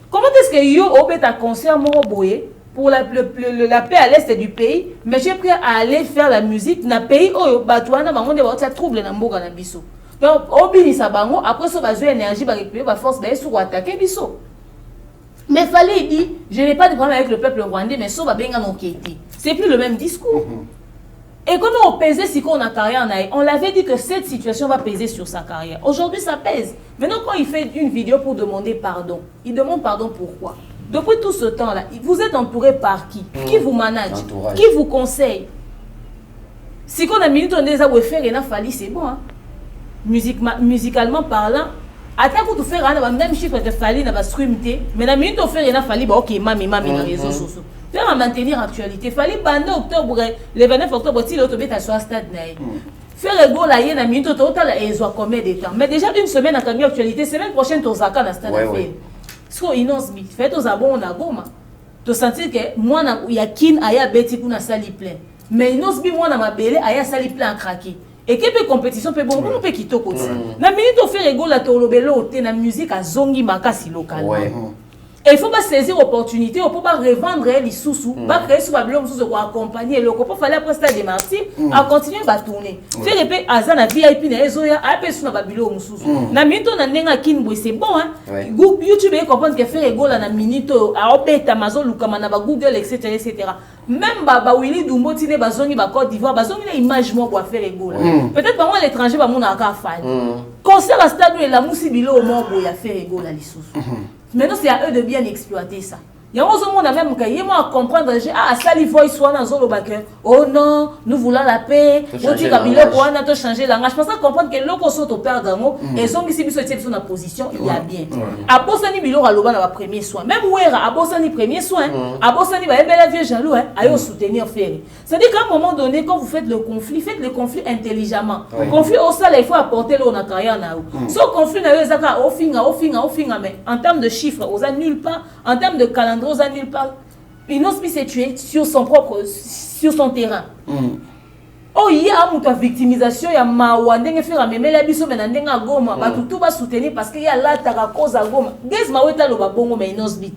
comment est-ce que yo obet à concert Moroboye pour la paix à l'est du pays, mais j'ai pris à aller faire la musique dans le pays où Batouana m'a demandé de trouble dans Mboka na biso. Donc obini sa bango après ça besoin énergie va récupérer va force d'aller sur attaquer biso. Mais fallait dire je n'ai pas de problème avec le peuple rwandais mais ça va bien en Kéti. C'est plus le même discours. Et comment on pesait si on a carrière on l'avait dit que cette situation va peser sur sa carrière. Aujourd'hui ça pèse. Maintenant quand il fait une vidéo pour demander pardon, il demande pardon pourquoi? Depuis tout ce temps-là, vous êtes entouré par qui? Qui vous manage? Qui vous conseille? Si on a minute on est à faire et Fali, c'est bon. Hein? Musicalement parlant, à ta coup de faire un même chiffre que Fali n'a pas streamé, mais la minute on fait et Fali, bah ok, mami dans les réseaux sociaux. Faire à maintenir l'actualité. Fali pendant octobre, le 29 octobre, si l'autre bête à soit stade naïf. Faire ego la yé na minute total et soit combien de temps? Mais déjà une semaine à cambier l'actualité, semaine prochaine tu zaka na stade naïf. So Inos B, fait aux abons na goma. Tu sentir que moi na yakin aya beti kuna sali plein. Mais Inos B moi na mabele aya sali plein à craquer. Et que peut compétition peut bon on peut quitter côté. Na minute on fait ego la tolobelo te na musique à zongi makasi local. Et il faut pas saisir l'opportunité, on peut pas revendre les sous-sous, pas créer sur Babylone pour accompagner le couple, fallait après ça démarrer, à continuer à tourner. Faire les pays Azana VIP na Ezoya, après sur Babylone sous-sous. Na minute on a nenga kinboy c'est bon hein. YouTube et comprendre que faire égol na minute à opérer Amazon ou comme na Google etc. Même Baba Willy Dumbo tine bazongi ba Côte d'Ivoire, bazongi na image moi pour faire égol. Peut-être pas moi l'étranger ba mon aka fan. Concert à stade et la musi bilo au monde pour faire égol à les sous-sous. Maintenant, c'est à eux de bien exploiter ça. Il y a un même cas, il y a à comprendre, ça les voix soit dans le bac. Oh non, nous voulons la paix. On dit qu'on a changé langage. Je pense à comprendre que l'on sont au père d'amour et sont ici sur la position, il y a bien. À Bossani Bilo à l'Oban va premier soin. Même Ouera à Bossani premier soin. À Bossani va aimer la vie jaloux, à soutenir faire. C'est-à-dire qu'à un moment donné, quand vous faites le conflit intelligemment. Conflit au sol, il faut apporter l'eau dans la carrière. Ce conflit n'a pas au fin, mais en termes de chiffres, on a nulle part. En termes de calendrier, on a nulle part. Inos B s'est tué sur son terrain. Oh, il y a une victimisation, il y a Mawandeng faire à Memela Biso, mais Nandenga Goma, tout va soutenir parce qu'il y a là, ta cause à Goma. Gaz Maweta Loba Bongo, mais Inos B.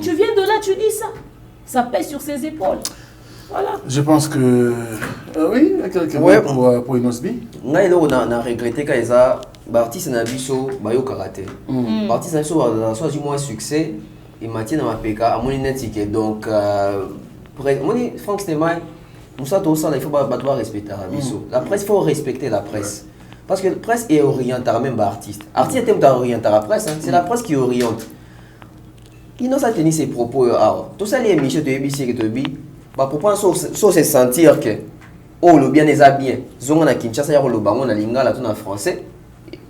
Tu viens de là, tu dis ça. Ça pèse sur ses épaules. Voilà. Je pense que. Oui, quelqu'un pour Inos B. On a regretté quand ils ont. L'artiste n'a vu ça, il karaté. L'artiste n'a vu ça, soit du moins succès, il maintient dans ma PK, à mon inétique. Donc, Franck Stémaï, il faut pas respecter la presse, il faut respecter la presse. Parce que la presse est orientée, même l'artiste. L'artiste est orienté à la presse, c'est la presse qui oriente. Il n'a pas tenu ses propos. Tout ça, les émissions de ABC et de B, pour se sentir que le bien est bien. Zonga na Kinshasa, il y a le bangon na lingala tout en français.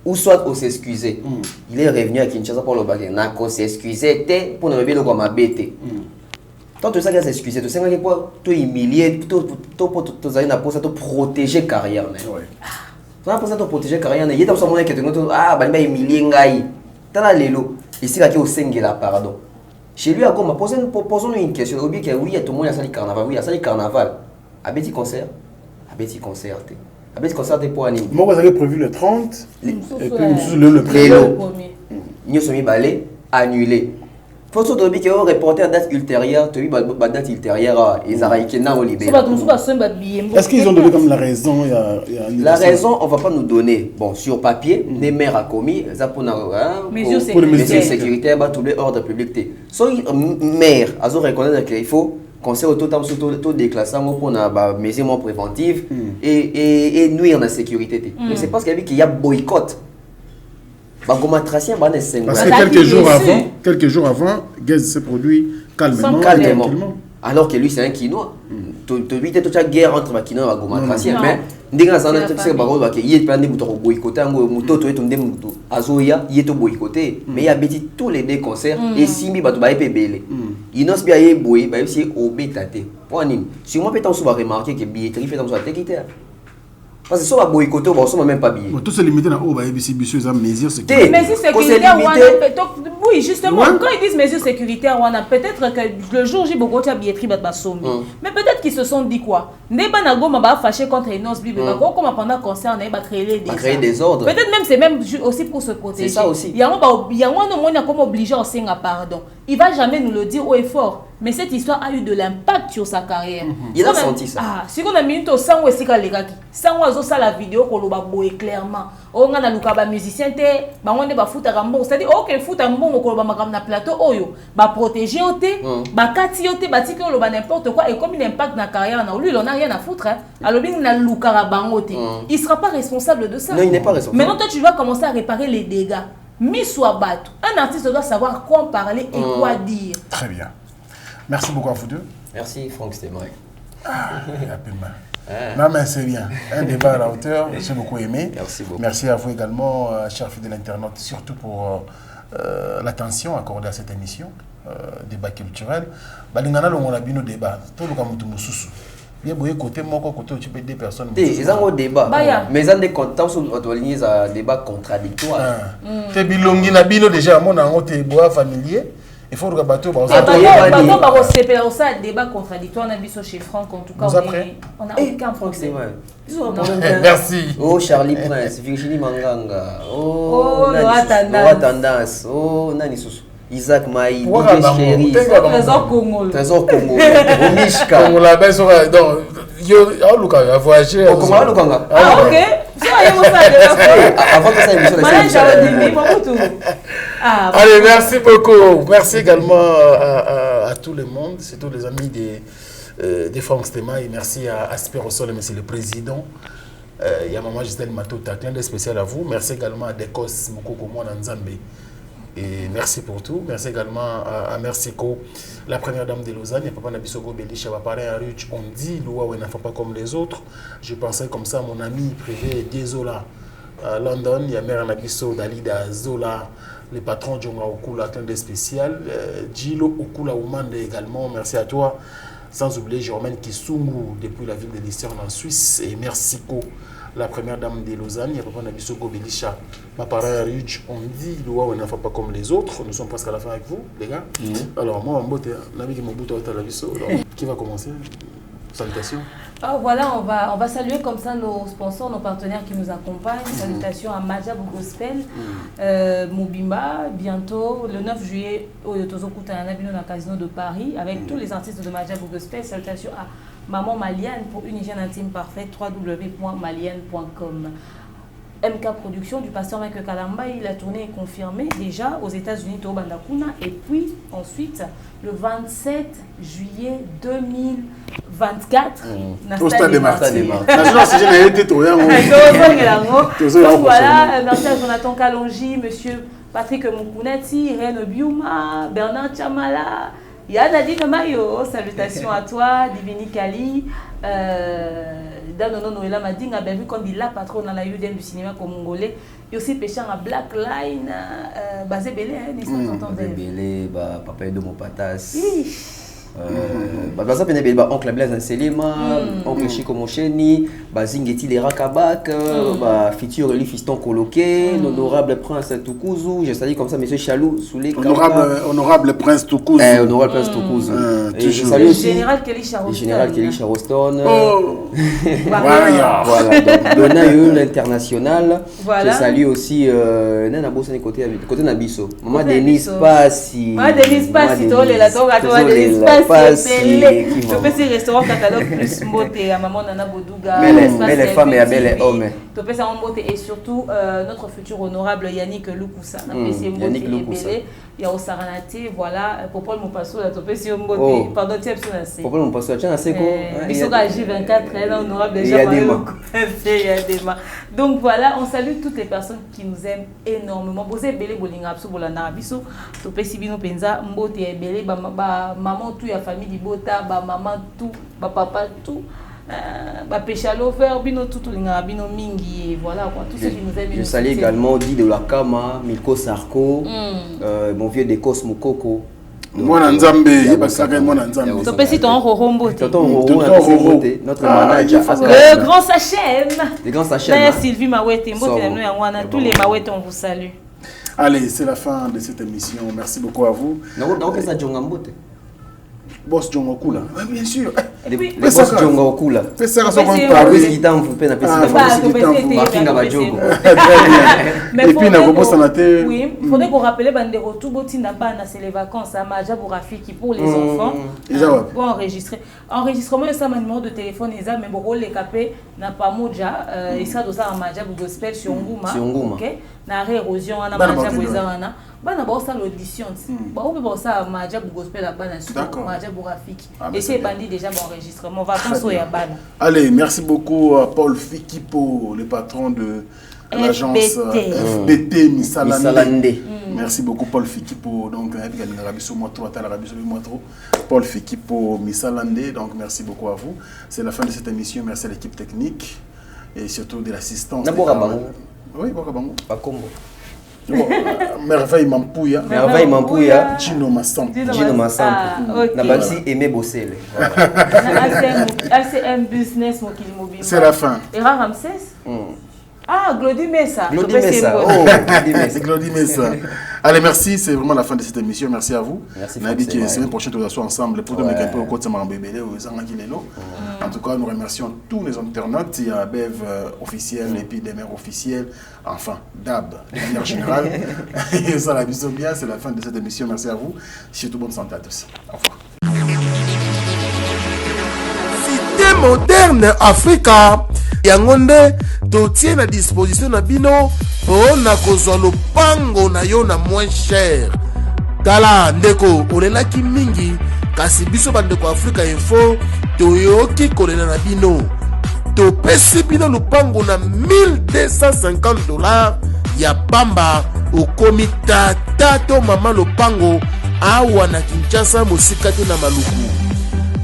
Ou soit on s'excuser. Il est revenu à Kinshasa pour le baguette. On s'excuser pour ne pas le comme bête. Tant que ça qui s'excuser, tu sais que quoi, tu humilier, tu as protéger carrière. Tu as pour protéger carrière. Il y a des gens qui te ah bah humilier ngai. T'as lelo. Ici là qui au sengela pardon. Chez lui à Goma, posons-nous une question. Oui, tout le monde a sali carnaval. Oui, il a sali carnaval. À petit concert. À petit concert. Avec ce concert pour Annie. Moi, vous avez prévu le 30 et puis le premier. Nous sommes balais annulé. Faut que tu aies reporter date ultérieure, tu as date ultérieure, ils arrivent qui n'a au libéré. Est-ce qu'ils ont donné comme la raison? La raison, on ne va pas nous donner. Bon, sur papier, les maires a commis, ça pour mesures sécuritaires, tous les ordres publics. So, maire, ils ont reconnaître qu'il faut conseil auto déclassant pour une mesure préventive et nuire à la sécurité. Mais c'est parce qu'il y a boycott. Parce que quelques jours avant, Gaz s'est produit calmement. Alors que lui, c'est un Kinois. Tu as toute la guerre entre les Kinois et les Gomatracien. Mais, il y a mais il y a tous les deux concerts et si il y a des bébés. Il y a des bébés, il y a des bébés. Si moi, je peux remarquer que billetterie fait dans sa tête. Parce que si on va boycotter, on ne va même pas billet. Tout se limite à ABC, mesures sécuritaires. Mesures sécuritaires, oui, justement, quand ils disent mesures sécuritaires, peut-être que le jour où j'ai beaucoup de billetterie, mais peut-être qu'ils se sont dit quoi? Nebanago m'a fâché contre les noces bibles, comme pendant le concert, on a créé des ordres. Peut-être même c'est même aussi pour se protéger. C'est ça aussi. Il y a un comme obligé à faire pardon. Il va jamais nous le dire haut et fort. Mais cette histoire a eu de l'impact sur sa carrière. Il a senti ça. Si on a mis une sans ou si sans oiseau ça la vidéo qu'on l'a boé clairement. On a luka musicien te, on est foot à rambon. C'est-à-dire OK foot à rambon qu'on va na plateau oyo, ba protéger oté, ba kati oté, ba tiki on n'importe quoi et comme il impact na carrière na lui il en a rien à foutre. Alors bien na luka rabango oté. Il sera pas responsable de ça. Non, il n'est pas responsable. Maintenant toi tu dois commencer à réparer les dégâts. Mis soit battu. Un artiste doit savoir quoi parler et quoi dire. Très bien. Merci beaucoup à vous deux. Merci Franck Stémaï. Non mais c'est bien. Un débat à la hauteur, j'ai beaucoup aimé. Merci beaucoup. Merci à vous également, chers fidèles internautes, surtout pour l'attention accordée à cette émission, débat culturel. Balingana on a bien nos débats. Tout le monde mususu. Il y a beaucoup côté moi côté tu peux des personnes. Ils ont un débat. Mais ils ont des contents sur un débat contradictoire. Te bilongi na bino déjà mon en te bois familier. Il faut que bateau un débat contradictoire chez Franck en tout cas on a aucun problème. Merci. Oh Charlie Prince, Virginie Manganga. Oh Noah Tendance. Oh Nani Soussou. Isaac Maï, Chéri, Trésor Congo. Trésor Congo. Omishka. On l'a bien sur donc yo Luka a voyagé. Oh comment Lukanga? Ah OK. Avant que ça émission. Allez, merci beaucoup. Merci également à tout le monde, surtout les amis des Franck Stémaï. Merci à Asper Osol, monsieur le président. Il y a Maman Gisèle Matota, clin d'œil spécial à vous. Merci également à Dekos Mokoko Mwana Nzambe. Et merci pour tout. Merci également à Mercico, la première dame de Lausanne. Il y a Papa Nabisogo Belisha, Paparin Aruch. On dit, Loua ne fait pas comme les autres. Je pensais comme ça à mon ami privé Dézola à London. Il y a Mère Nabiso Dalida Zola, le patron Djonga Okula, clin d'œil spécial. Gilo Okula Oumande également. Merci à toi. Sans oublier Germaine Kisungu depuis la ville de Lucerne en Suisse. Et Mercico, la première dame de Lausanne. Il y a Papa Nabisogo Belisha, Paparin Aruch. On dit, Loua ne fait pas comme les autres. Nous sommes presque à la fin avec vous, les gars. Alors, moi, mon beauté, l'ami qui m'a bouté à la Visso. Qui va commencer? Salutations. Alors voilà, on va saluer comme ça nos sponsors, nos partenaires qui nous accompagnent. Salutations à Majab Gospel, Mobimba, bientôt, le 9 juillet, au Yotozokuta Nabino dans le Casino de Paris, avec tous les artistes de Majab Gospel. Salutations à Maman Malienne pour une hygiène intime parfaite, www.malienne.com. MK Production du pasteur Michael Kalamba. La tournée est confirmée déjà aux États-Unis, au Bandakuna. Et puis ensuite, le 27 juillet 2024, au Stade des Martyrs. Donc voilà, merci à Jonathan Kalonji, monsieur Patrick Moukounati, Irène Biuma, Bernard Chamala, Yanadine Mayo, salutations à toi, Divini Kali, Danono Noëlla Madinga, bien vu comme il a patron dans la UDM du cinéma congolais, et aussi pêchant à Black Line, basé Belé, n'est-ce pas? Basé Belé, Papa Edo Mopatas. Baza pene ba oncle Blaise Nselema, oncle Chico Mocheni, Bazingeti Lera Kabak, futur Eli Fiston Coloqué, l'honorable prince Toukouzou, je salue comme ça monsieur Chalou Soulé. Honorable prince Toukouzou. Honorable prince Toukouzou. Et je salue aussi général Kelly Charoston. Général Kelly Charoston. Voilà, donc Donayo l'international. Je salue aussi Nana Bossani côté Nabiso. Maman Denise Passi. Maman Denise Passi, toi la toi Denise Passi. Je peux ces restaurants catalogue plus beauté à maman Nana Bodouga. Belle femme et belle homme. Tu peux ça en beauté et surtout notre futur honorable Yannick Loukoussa. Yannick Loukoussa. Il y a Osaranate, voilà, Popol Mopasso, la topé si on beauté. Pardon, tu es absolument. Popol Mopasso, tu as assez quoi? Ils sont à J24, honorable déjà. Il y a des mains. Donc voilà, on salue toutes les personnes qui nous aiment énormément. Vous avez belé bolinga abso bolana biso. Topé si bino penza mbote e belé ba maman tout ya famille di bota, ba maman tout, ba papa tout. Ba péchalo faire bino tout linga bino mingi et voilà quoi tout ce qui nous aime. Je salue également Di de la Kama, Milko Sarko, mon vieux de Cosmo Coco. Mwana Nzambe, basaka mwana Nzambe. Topé si ton rorombo. Notre manager. Le grand Sachem. Le grand Sachem. D'ailleurs Sylvie Mawete, mbote na nous ya wana tous les Mawete on vous salue. Allez, c'est la fin de cette émission. Merci beaucoup à vous. Donc ça Djonga Mbote. Boss Djonga Okula. Bien sûr. Les boss Djonga Okula. C'est ça son compte. Qu'est-ce qui t'en fait na pesa. Mais puis na boss na te. Oui, il faudrait qu'on rappelle bandero tout botinda bana c'est les vacances à Maja Bourafiki pour les enfants. Pour enregistrer. Enregistrement ça mon numéro de téléphone ça mais bon les capé na pas moja et ça dosa à Maja Gospel sur Nguma. OK? Na érosion na Maja Boizana. Bana bossa l'audition. Ba ou bossa Maja Gospel la bana sur Maja Bourafiki. Et c'est bandi déjà bon enregistrement vacances au ya bana. Allez, merci beaucoup à Paul Fikipo, le patron de l'agence FBT Misalande. Merci beaucoup Paul Fikipo. Donc Paul Fikipo Misalande. Donc merci beaucoup à vous. C'est la fin de cette émission. Merci à l'équipe technique et surtout de l'assistance. Oui, Bokabango. Pas Combo. Merveille Mampouya. Merveille Mampouya. Gino Massampo. Gino Massampo. Nabasi Aimé Bossele. LCM Business Mokili Mobile. C'est la fin. Et Ramsès. Ah, Glody Messa. Glody Messa. C'est Glody Messa. Allez, merci. C'est vraiment la fin de cette émission. Merci à vous. Merci. On a dit que la semaine prochaine, nous sommes ensemble pour donner un peu au côté de Mambébélé ou Zanganguilelo. En tout cas, nous remercions tous les internautes. Il y a Bev officiel et puis des maires officiels. Enfin, DAB, de manière générale. Et ça, la vision bien. C'est la fin de cette émission. Merci à vous. Surtout bonne santé à tous. Au revoir. Cité moderne Africa. Yango nde totie na disposition na bino mpona kozwa lopango na yo na moins cher. Tala ndeko olelaki mingi kasi biso bandeko Africa Info toyoki kolela na bino topesi bino lopango na $1250 ya pamba okomi tata to mama lopango awa na Kinshasa mosika te na Maluku.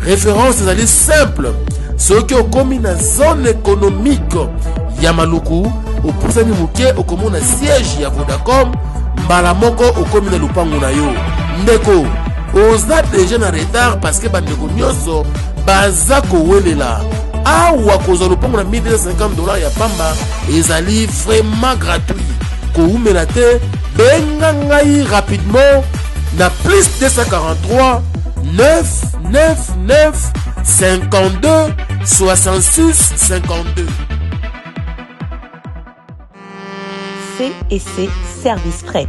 Référence ezali simple. Soki okomi na zone économique ya Maluku opusani muke okomona siège ya Vodacom mbala moko okomi na lupango na yo ndeko oza déjà na retard parce que bandeko nyonso baza kowelela awa kozwa lupango na $1250 ya pamba ezali vraiment gratuit koumela te benga ngai rapidement na plus 243 999 52 66 52. C&C Service Fret.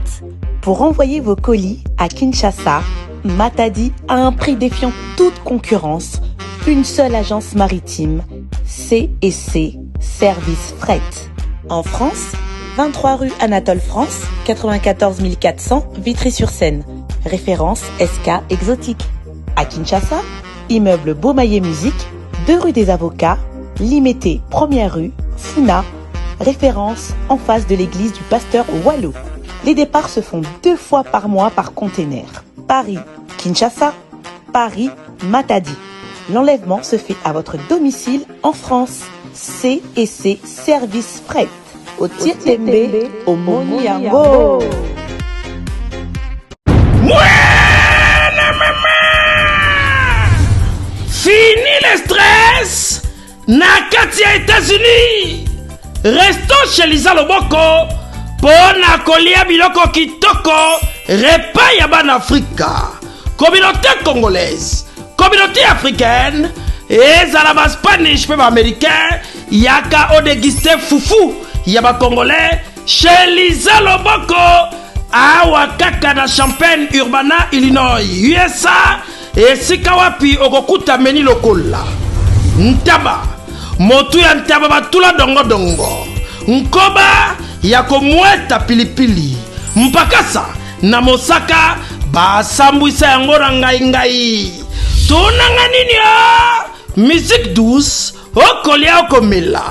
Pour envoyer vos colis à Kinshasa, Matadi à un prix défiant toute concurrence, une seule agence maritime, C&C Service Fret. En France, 23 rue Anatole France, 94 400 Vitry-sur-Seine. Référence SK Exotique. À Kinshasa, immeuble Beaumaillé Musique, 2 rue des Avocats, Limité, 1er rue, Funa. Référence en face de l'église du pasteur Wallo. Les départs se font 2 fois par mois par container. Paris, Kinshasa, Paris, Matadi. L'enlèvement se fait à votre domicile en France. C&C Service Fret. Au Tietembe, au Moniango. Fini le stress. Nakati ya États-Unis. Restons chez Lisa Loboko. Pona kolia biloko kitoko. Repas ya ban Afrika. Communauté congolaise. Communauté africaine. Ezala ba Spanish pe ba américain. Yaka o déguisté foufou. Yaba congolais. Chez Lisa Loboko. Awa kaka na Champaign Urbana Illinois USA. Esika wapi okokuta meni lokola. Ntaba. Motu ya ntaba batula dongo dongo. Nkoba ya komweta pilipili. Mpakasa na Mosaka basambwisa yango na ngai. Tunanga nini ya? Musique douce okolia okomela.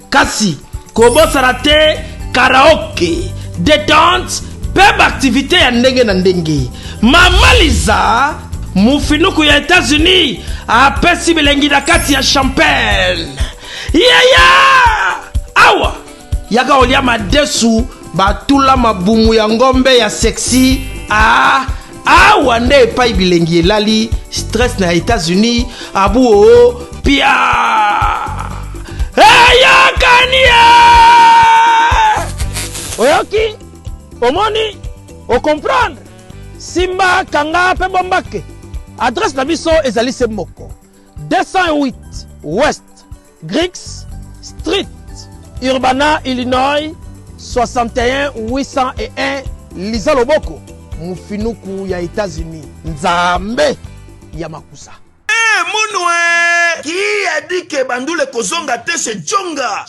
Kasi kobosana te karaoke, détente, peb activité ya ndenge na ndenge. Mama Liza mufinuku ya États-Unis apesi bilengi na kati ya Champagne. Awa yaka olia madesu batula mabumu ya ngombe ya sexy. Awa nde epai bilengi elali stress na États-Unis abu pia kania oyoki omoni o comprendre simba kanga pe bombake. Adresse na biso ezali se moko 208 West Griggs Street, Urbana, Illinois 61 801 Lisa Loboko, mufinuku ya États-Unis. Nzambe ya makusa. Monoué, qui a dit que Bandoule Kozonga te chez Djonga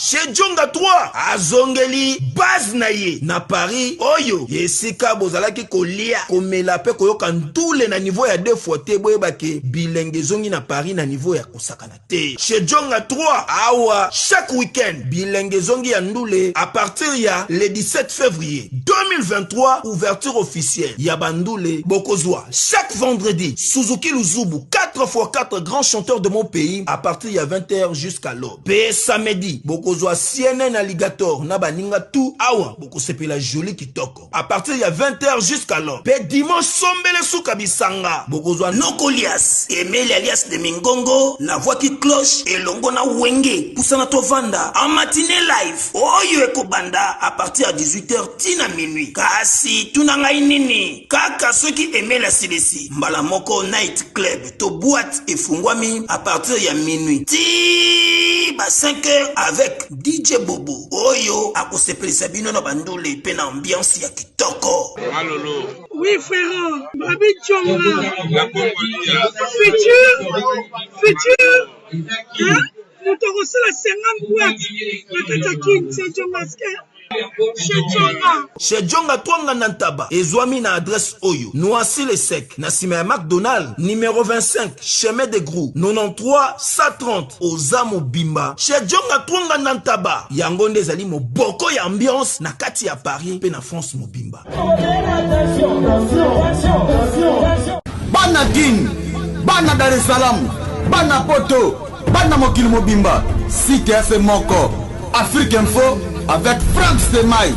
3 azongeli base naye na Paris oyo yesika bozalaki kolia komela pe koyoka ndule na niveau ya 2 fois te boyebake bilenge zongi na Paris na niveau ya kosakana te. Chez Djonga 3 awa chaque week-end bilenge zongi ya ndule à partir ya le 17 février 2023 ouverture officielle ya Bandoule Bokozwa chaque vendredi Suzuki Luzubu 4x4 grands chanteurs de mon pays à partir de 20h jusqu'à l'aube. Pe samedi, bokozwa CNN Alligator na baninga tout awa boko sepela joli kitoko. À partir de 20h jusqu'à l'aube. Pe dimanche sombele souka bisanga. Bokozwa Nokolias, Emile alias de Mingongo, la voix qui cloche et longo na wenge, poussana tovanda en matinée live. Oyo ekobanda à partir de 18h tina minuit. Kasi tunanga inini, kaka ceux qui aimaient la CDC. Mbala moko night club, to boîte et fungwami à partir de minuit. Ti ba 5h avec DJ Bobo. Oyo akosepeli sabino na bandole pe na ambiance ya kitoko. Malolo. Oui frère, Babi Djonga. Futur. Hein? Nous te reçons la 50 boîtes. La Katakin, c'est Djonga. Chez Djonga Twanga Nantaba, Ezwami na adresse Oyo, Noisy le Sec, Nassime McDonald, numéro 25, chemin de Grou, 93 130, Ozamo Bimba. Chez Djonga Twanga Nantaba, Yangonde Zali mo boko ya ambiance, na kati ya Paris, pe na France mo Bimba. Bana Guine, Bana Dar es Salaam, Bana Poto, Bana Mokil Mobimba, Cité Ase Moko, Afrique Info, avec Franck Stemai,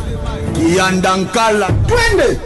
Kiandankala, Twende.